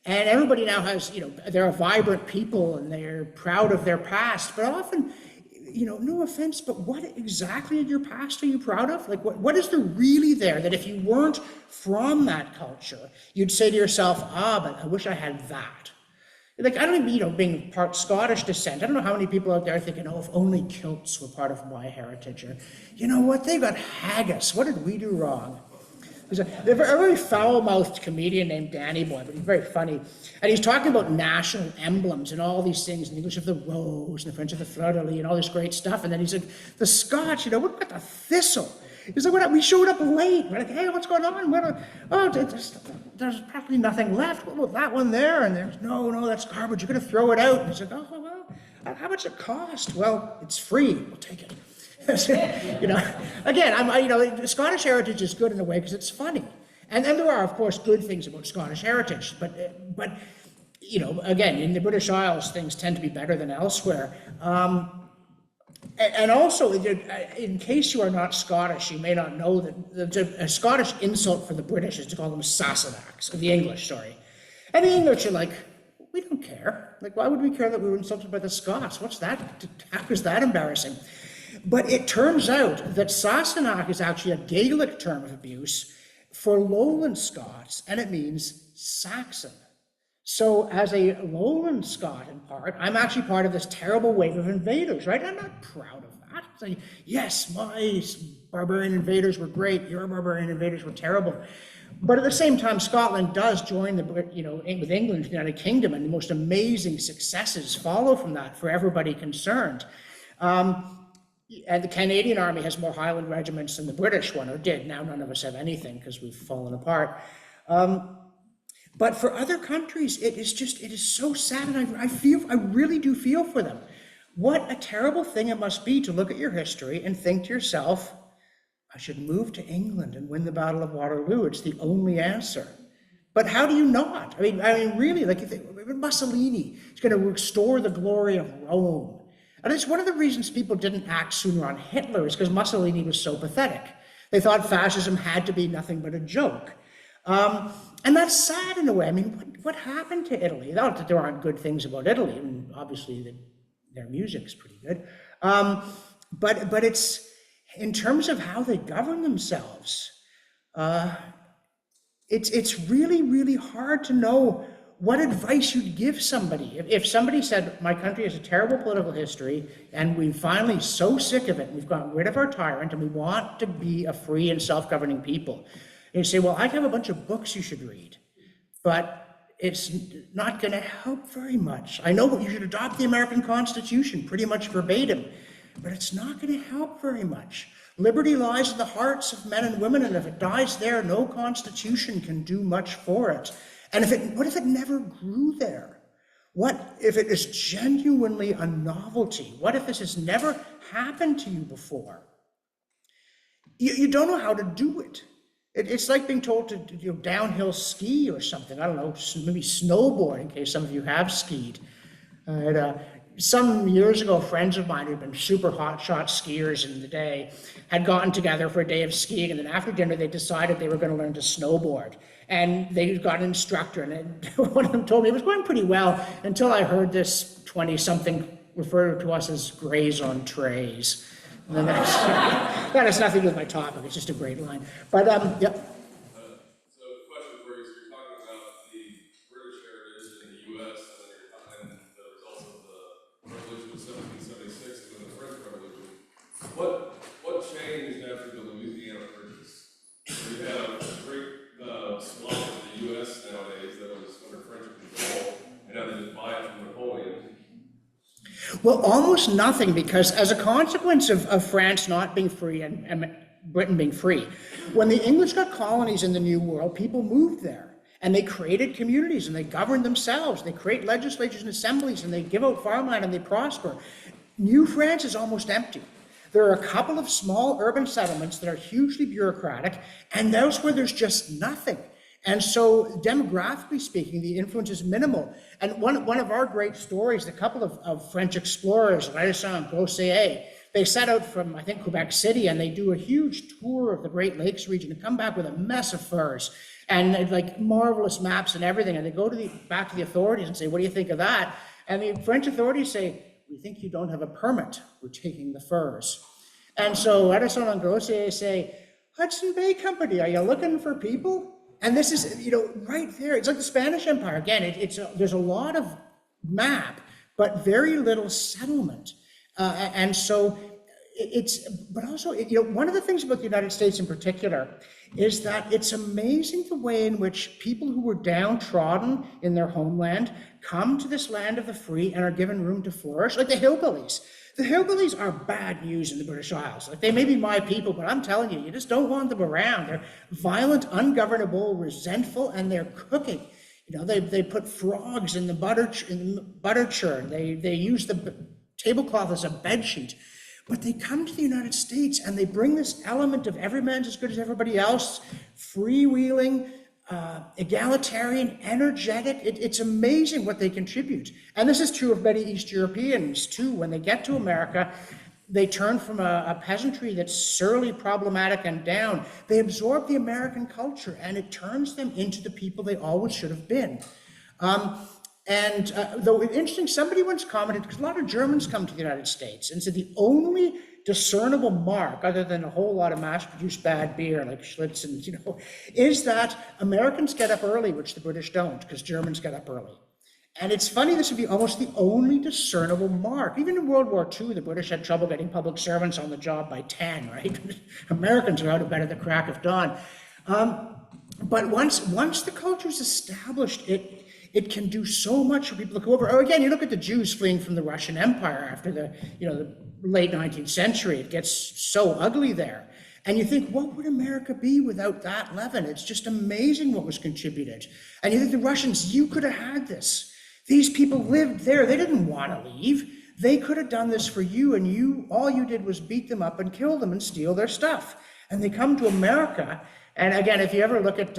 And everybody now has, they're a vibrant people and they're proud of their past, but often, no offense, but what exactly in your past are you proud of? Like, what is there really there that if you weren't from that culture, you'd say to yourself, but I wish I had that. Like, I don't even, being part Scottish descent, I don't know how many people out there are thinking, if only kilts were part of my heritage. Or, you know what, they got haggis. What did we do wrong? There's a very foul-mouthed comedian named Danny Boy, but he's very funny. And he's talking about national emblems and all these things, in the English of the rose, and the French of the fleur-de-lis, and all this great stuff. And then he's like, the Scotch, what about the thistle? He's like, we showed up late. We're like, hey, what's going on? There's practically nothing left. What about that one there? And there's, no, that's garbage. You're going to throw it out. And he's like, how much it cost? Well, it's free. We'll take it. Again, Scottish heritage is good in a way because it's funny, and there are, of course, good things about Scottish heritage. But again, in the British Isles, things tend to be better than elsewhere. And also, in case you are not Scottish, you may not know that a Scottish insult for the British is to call them Sassenachs, or the English, sorry. And the English are like, we don't care. Like, why would we care that we were insulted by the Scots? What's that? How is that embarrassing? But it turns out that Sassenach is actually a Gaelic term of abuse for lowland Scots, and it means Saxon. So as a lowland Scot in part, I'm actually part of this terrible wave of invaders, right? I'm not proud of that. It's like, yes, my barbarian invaders were great, your barbarian invaders were terrible. But at the same time, Scotland does join with England, the United Kingdom, and the most amazing successes follow from that for everybody concerned. And the Canadian Army has more Highland regiments than the British one, or did. Now none of us have anything because we've fallen apart. But for other countries, it is so sad, and I really do feel for them. What a terrible thing it must be to look at your history and think to yourself, I should move to England and win the Battle of Waterloo. It's the only answer. But how do you not? I mean, really, like Mussolini is going to restore the glory of Rome. And it's one of the reasons people didn't act sooner on Hitler is because Mussolini was so pathetic. They thought fascism had to be nothing but a joke. And that's sad in a way. I mean, what happened to Italy? Not that there aren't good things about Italy. I mean, obviously their music's pretty good. But it's, in terms of how they govern themselves, it's really, really hard to know what advice you'd give somebody. If somebody said, my country has a terrible political history, and we're finally so sick of it, we've gotten rid of our tyrant, and we want to be a free and self-governing people. And you say, well, I have a bunch of books you should read, but it's not going to help very much. I know you should adopt the American Constitution pretty much verbatim, but it's not going to help very much. Liberty lies in the hearts of men and women, and if it dies there, no constitution can do much for it. And what if it never grew there? What if it is genuinely a novelty? What if this has never happened to you before? You don't know how to do it. It's like being told to downhill ski or something. I don't know, maybe snowboard, in case some of you have skied. Some years ago, friends of mine who'd been super hotshot skiers in the day had gotten together for a day of skiing, and then after dinner they decided they were going to learn to snowboard. And they got an instructor, and one of them told me it was going pretty well until I heard this 20-something refer to us as grays on trays. And then that has nothing to do with my topic, it's just a great line. But, yep. What changed after the Louisiana Purchase? We have a great swath of the U.S. nowadays that was under French control, and now they just buy it from Napoleon. Well, almost nothing, because as a consequence of France not being free and Britain being free, when the English got colonies in the New World, people moved there. And they created communities, and they governed themselves. They create legislatures and assemblies, and they give out farmland, and they prosper. New France is almost empty. There are a couple of small urban settlements that are hugely bureaucratic, and elsewhere there's just nothing. And so demographically speaking, the influence is minimal. And one of our great stories, a couple of French explorers, Robson and Grossier, they set out from, I think, Quebec City, and they do a huge tour of the Great Lakes region and come back with a mess of furs and like marvelous maps and everything. And they go back to the authorities and say, what do you think of that? And the French authorities say, we think you don't have a permit, we're taking the furs. And so Edison and Grossier say, Hudson Bay Company, are you looking for people? And this is, right there, it's like the Spanish Empire. Again, there's a lot of map, but very little settlement. And so but also, one of the things about the United States in particular is that it's amazing the way in which people who were downtrodden in their homeland come to this land of the free and are given room to flourish, like the hillbillies. The hillbillies are bad news in the British Isles. Like, they may be my people, but I'm telling you, you just don't want them around. They're violent, ungovernable, resentful, and they're cooking. They put frogs in the butter churn. They use the tablecloth as a bed sheet. But they come to the United States and they bring this element of every man's as good as everybody else, freewheeling, egalitarian, energetic. It's amazing what they contribute. And this is true of many East Europeans too. When they get to America, they turn from a peasantry that's surly, problematic, and down. They absorb the American culture, and it turns them into the people they always should have been. Though it's interesting, somebody once commented, because a lot of Germans come to the United States, and said the only discernible mark, other than a whole lot of mass-produced bad beer like Schlitz and, is that Americans get up early, which the British don't, because Germans get up early. And it's funny, this would be almost the only discernible mark. Even in World War II, the British had trouble getting public servants on the job by 10, right? Americans are out of bed at the crack of dawn. But once the culture is established, it can do so much for people to go over. Or again, you look at the Jews fleeing from the Russian Empire after the late 19th century. It gets so ugly there. And you think, what would America be without that leaven? It's just amazing what was contributed. And you think the Russians, you could have had this. These people lived there. They didn't want to leave. They could have done this for you, and all you did was beat them up and kill them and steal their stuff. And they come to America. And again, if you ever look at,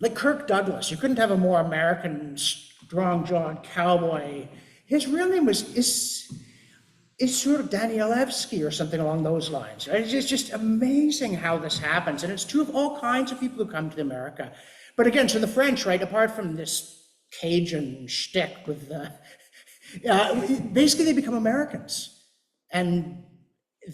like Kirk Douglas, you couldn't have a more American, strong-jawed cowboy. His real name is sort of Danielewski or something along those lines. Right? It's just amazing how this happens. And it's true of all kinds of people who come to America. But again, so the French, right, apart from this Cajun shtick with basically they become Americans. And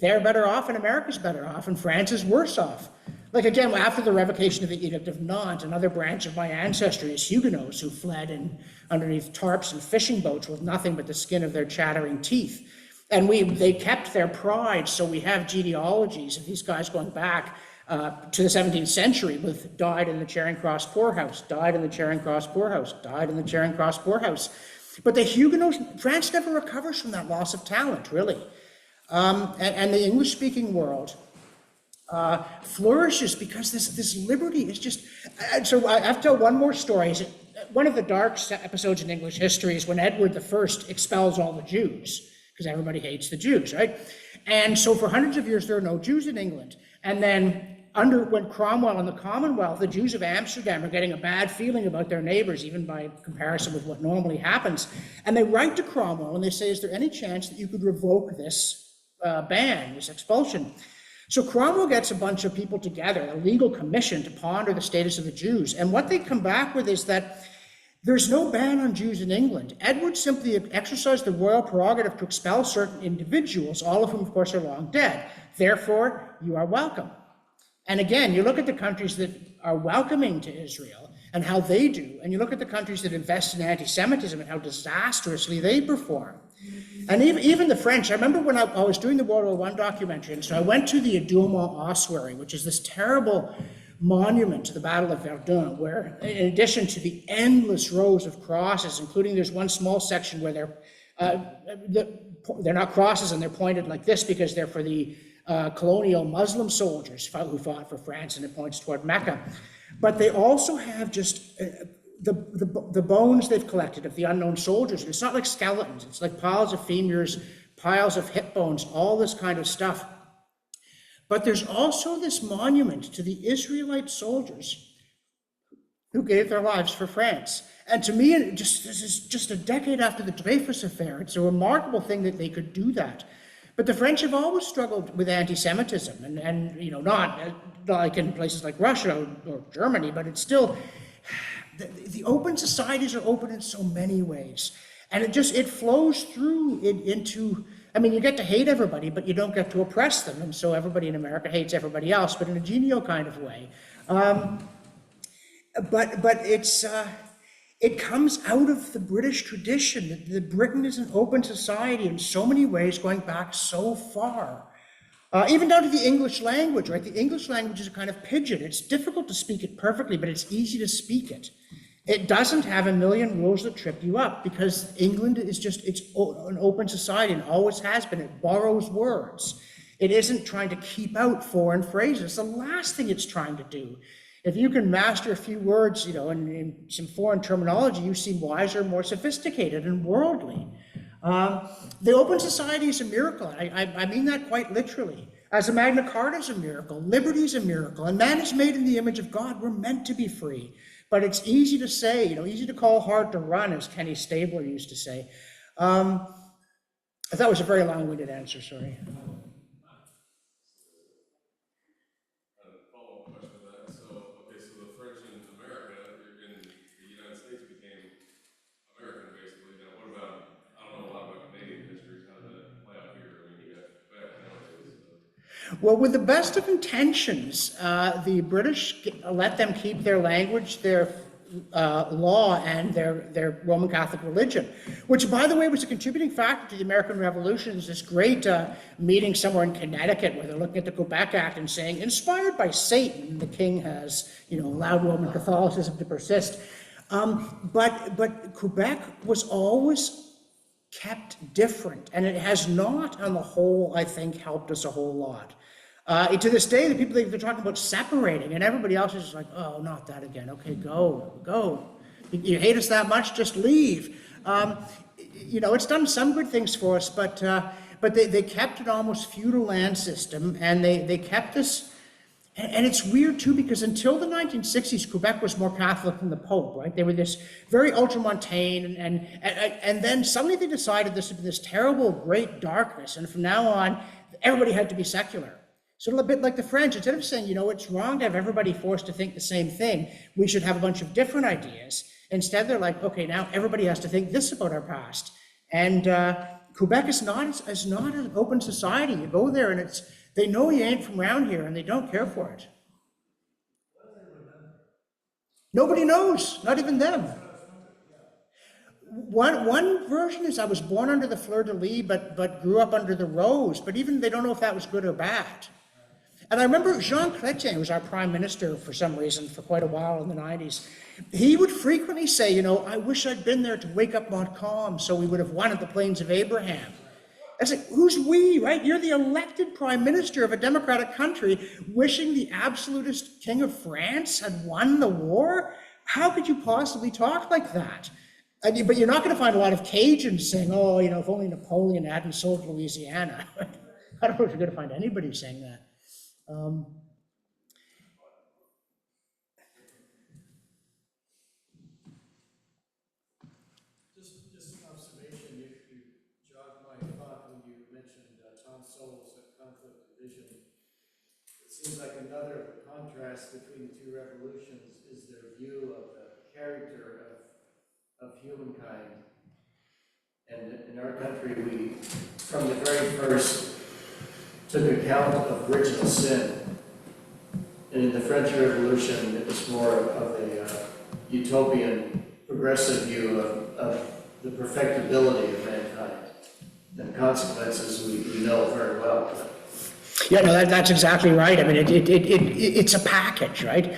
they're better off, and America's better off, and France is worse off. Like again, after the revocation of the Edict of Nantes, another branch of my ancestry is Huguenots who fled underneath tarps and fishing boats with nothing but the skin of their chattering teeth. And they kept their pride, so we have genealogies of these guys going back to the 17th century with died in the Charing Cross poorhouse, died in the Charing Cross poorhouse, died in the Charing Cross poorhouse. But the Huguenots, France never recovers from that loss of talent, really. And the English-speaking world flourishes because this liberty is just. So I have to tell one more story. One of the dark episodes in English history is when Edward I expels all the Jews, because everybody hates the Jews, right? And so for hundreds of years, there are no Jews in England. And then when Cromwell and the Commonwealth, the Jews of Amsterdam are getting a bad feeling about their neighbors, even by comparison with what normally happens. And they write to Cromwell and they say, is there any chance that you could revoke this ban, this expulsion? So Cromwell gets a bunch of people together, a legal commission to ponder the status of the Jews. And what they come back with is that there's no ban on Jews in England. Edward simply exercised the royal prerogative to expel certain individuals, all of whom, of course, are long dead. Therefore, you are welcome. And again, you look at the countries that are welcoming to Israel and how they do, and you look at the countries that invest in anti-Semitism and how disastrously they perform. And even the French, I remember when I was doing the World War I documentary, and so I went to the Adoumont ossuary, which is this terrible monument to the Battle of Verdun, where in addition to the endless rows of crosses, including there's one small section where they're not crosses and they're pointed like this because they're for the colonial Muslim soldiers who fought for France, and it points toward Mecca. But they also have just the bones they've collected of the unknown soldiers. And it's not like skeletons, it's like piles of femurs, piles of hip bones, all this kind of stuff. But there's also this monument to the Israelite soldiers who gave their lives for France. And to me, this is just a decade after the Dreyfus affair. It's a remarkable thing that they could do that. But the French have always struggled with anti-Semitism, and not like in places like Russia or Germany, but it's still, the open societies are open in so many ways. And it flows through into, you get to hate everybody, but you don't get to oppress them. And so everybody in America hates everybody else, but in a genial kind of way. But it comes out of the British tradition. The Britain is an open society in so many ways, going back so far. Even down to the English language, right? The English language is a kind of pidgin. It's difficult to speak it perfectly, but it's easy to speak it. It doesn't have a million rules that trip you up because England is it's an open society and always has been. It borrows words. It isn't trying to keep out foreign phrases. The last thing it's trying to do. If you can master a few words, in some foreign terminology, you seem wiser, more sophisticated, and worldly. The open society is a miracle. I mean that quite literally. As the Magna Carta is a miracle, liberty is a miracle, and man is made in the image of God. We're meant to be free. But it's easy to say, easy to call, hard to run, as Kenny Stabler used to say. I thought it was a very long-winded answer, sorry. Well, with the best of intentions, the British let them keep their language, their law and their Roman Catholic religion, which, by the way, was a contributing factor to the American Revolution. There's this great meeting somewhere in Connecticut where they're looking at the Quebec Act and saying, inspired by Satan, the king has, allowed Roman Catholicism to persist. But Quebec was always kept different, and it has not, on the whole, I think, helped us a whole lot. To this day, the people, they're talking about separating, and everybody else is just like, oh, not that again. Okay, go. You hate us that much? Just leave. It's done some good things for us, but they kept an almost feudal land system, and they kept this. And it's weird too, because until the 1960s, Quebec was more Catholic than the Pope, right? They were this very ultramontane, and then suddenly they decided this would be this terrible, great darkness, and from now on, everybody had to be secular. So a bit like the French, instead of saying, it's wrong to have everybody forced to think the same thing, we should have a bunch of different ideas. Instead, they're like, okay, now everybody has to think this about our past. And Quebec is not an open society. You go there and they know you ain't from around here and they don't care for it. Nobody knows, not even them. One version is I was born under the fleur-de-lis, but grew up under the rose. But even they don't know if that was good or bad. And I remember Jean Chrétien, who was our prime minister for some reason for quite a while in the 90s, he would frequently say, I wish I'd been there to wake up Montcalm so we would have won at the Plains of Abraham. I said, who's we, right? You're the elected prime minister of a democratic country wishing the absolutist king of France had won the war? How could you possibly talk like that? But you're not going to find a lot of Cajuns saying, if only Napoleon hadn't sold Louisiana. I don't know if you're going to find anybody saying that. Just an observation, you jogged my thought when you mentioned Tom Sowell's conflict of vision. It seems like another contrast between the two revolutions is their view of the character of humankind. And in our country, we, from the very first, took account of original sin. And in the French Revolution, it was more of a utopian, progressive view of the perfectibility of mankind. And consequences we know very well. Yeah, no, that's exactly right. I mean, it's a package, right?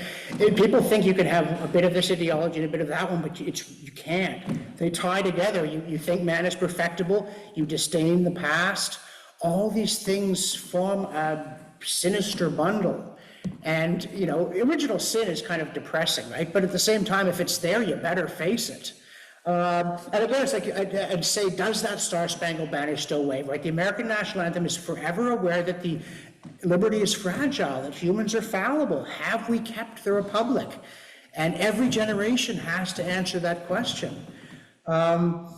People think you can have a bit of this ideology and a bit of that one, but you can't. They tie together. You think man is perfectible, you disdain the past. All these things form a sinister bundle. And, original sin is kind of depressing, right? But at the same time, if it's there, you better face it. And again, it's like I'd say, does that Star-Spangled Banner still wave, right? The American national anthem is forever aware that the liberty is fragile, that humans are fallible. Have we kept the republic? And every generation has to answer that question. The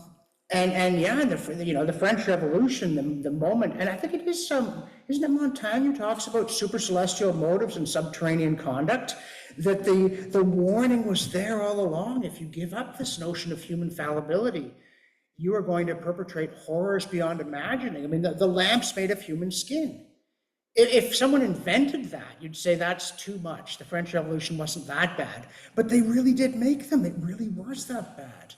French Revolution, the moment, and I think it is isn't it Montaigne who talks about super celestial motives and subterranean conduct? That the warning was there all along. If you give up this notion of human fallibility, you are going to perpetrate horrors beyond imagining. I mean, the lamp's made of human skin. If someone invented that, you'd say that's too much. The French Revolution wasn't that bad, but they really did make them. It really was that bad.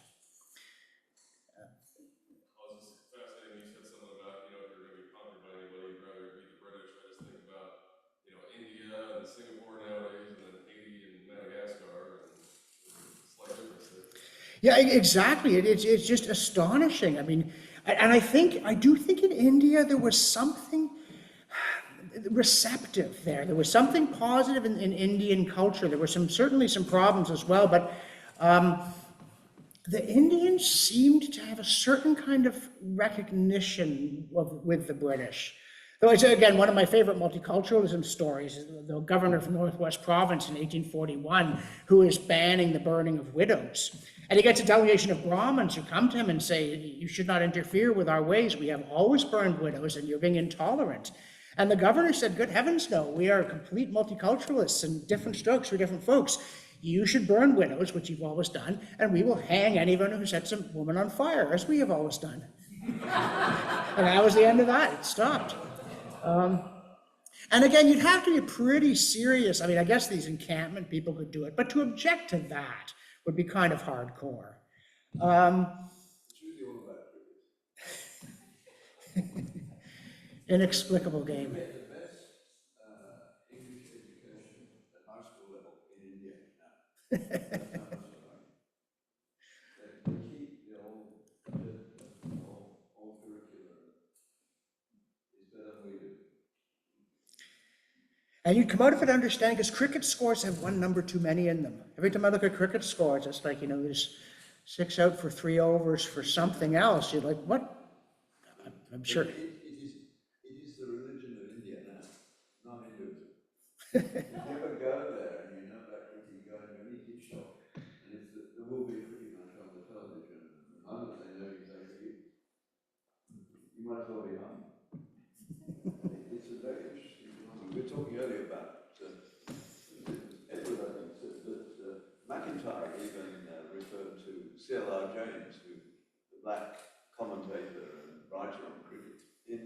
Yeah, exactly. It's just astonishing. I mean, and I do think in India there was something receptive there. There was something positive in Indian culture. There were certainly some problems as well, but the Indians seemed to have a certain kind of recognition with the British. Though, again, one of my favorite multiculturalism stories is the governor of Northwest Province in 1841 who is banning the burning of widows. And he gets a delegation of Brahmins who come to him and say, you should not interfere with our ways. We have always burned widows and you're being intolerant. And the governor said, good heavens, no, we are complete multiculturalists and different strokes for different folks. You should burn widows, which you've always done, and we will hang anyone who sets a woman on fire, as we have always done. And that was the end of that. It stopped. And again, you'd have to be pretty serious. I mean, I guess these encampment people could do it, but to object to that would be kind of hardcore. It's really all about cricket. Inexplicable You game. get the best English education at high school level in India now. That's how much I like it. They keep the old curriculum is better than we do. And you come out of it understanding, because cricket scores have one number too many in them. Every time I look at cricket scores, it's like, there's 6 out for 3 overs for something else. You're like, what? I'm sure. It is the religion of India now, not Hinduism. If you ever go there and you know about cricket, you go into any tea shop, and there will be a cricket match on the television. And I'm not saying no, you say cricket. You might as well be home. It's a very interesting phenomenon. We were talking earlier about Edward, I think, said that McIntyre even referred to C.L.R. James, who the black commentator and writer on cricket, in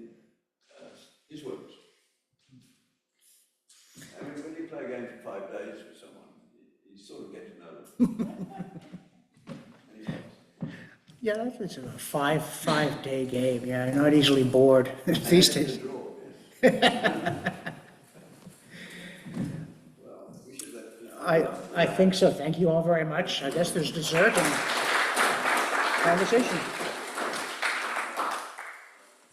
his works. I mean, when you play a game for 5 days with someone, you sort of get to know them. Yeah, that's a 5-day game. Yeah, you're not easily bored these days. Well, we should let I think so. Thank you all very much. I guess there's dessert and conversation.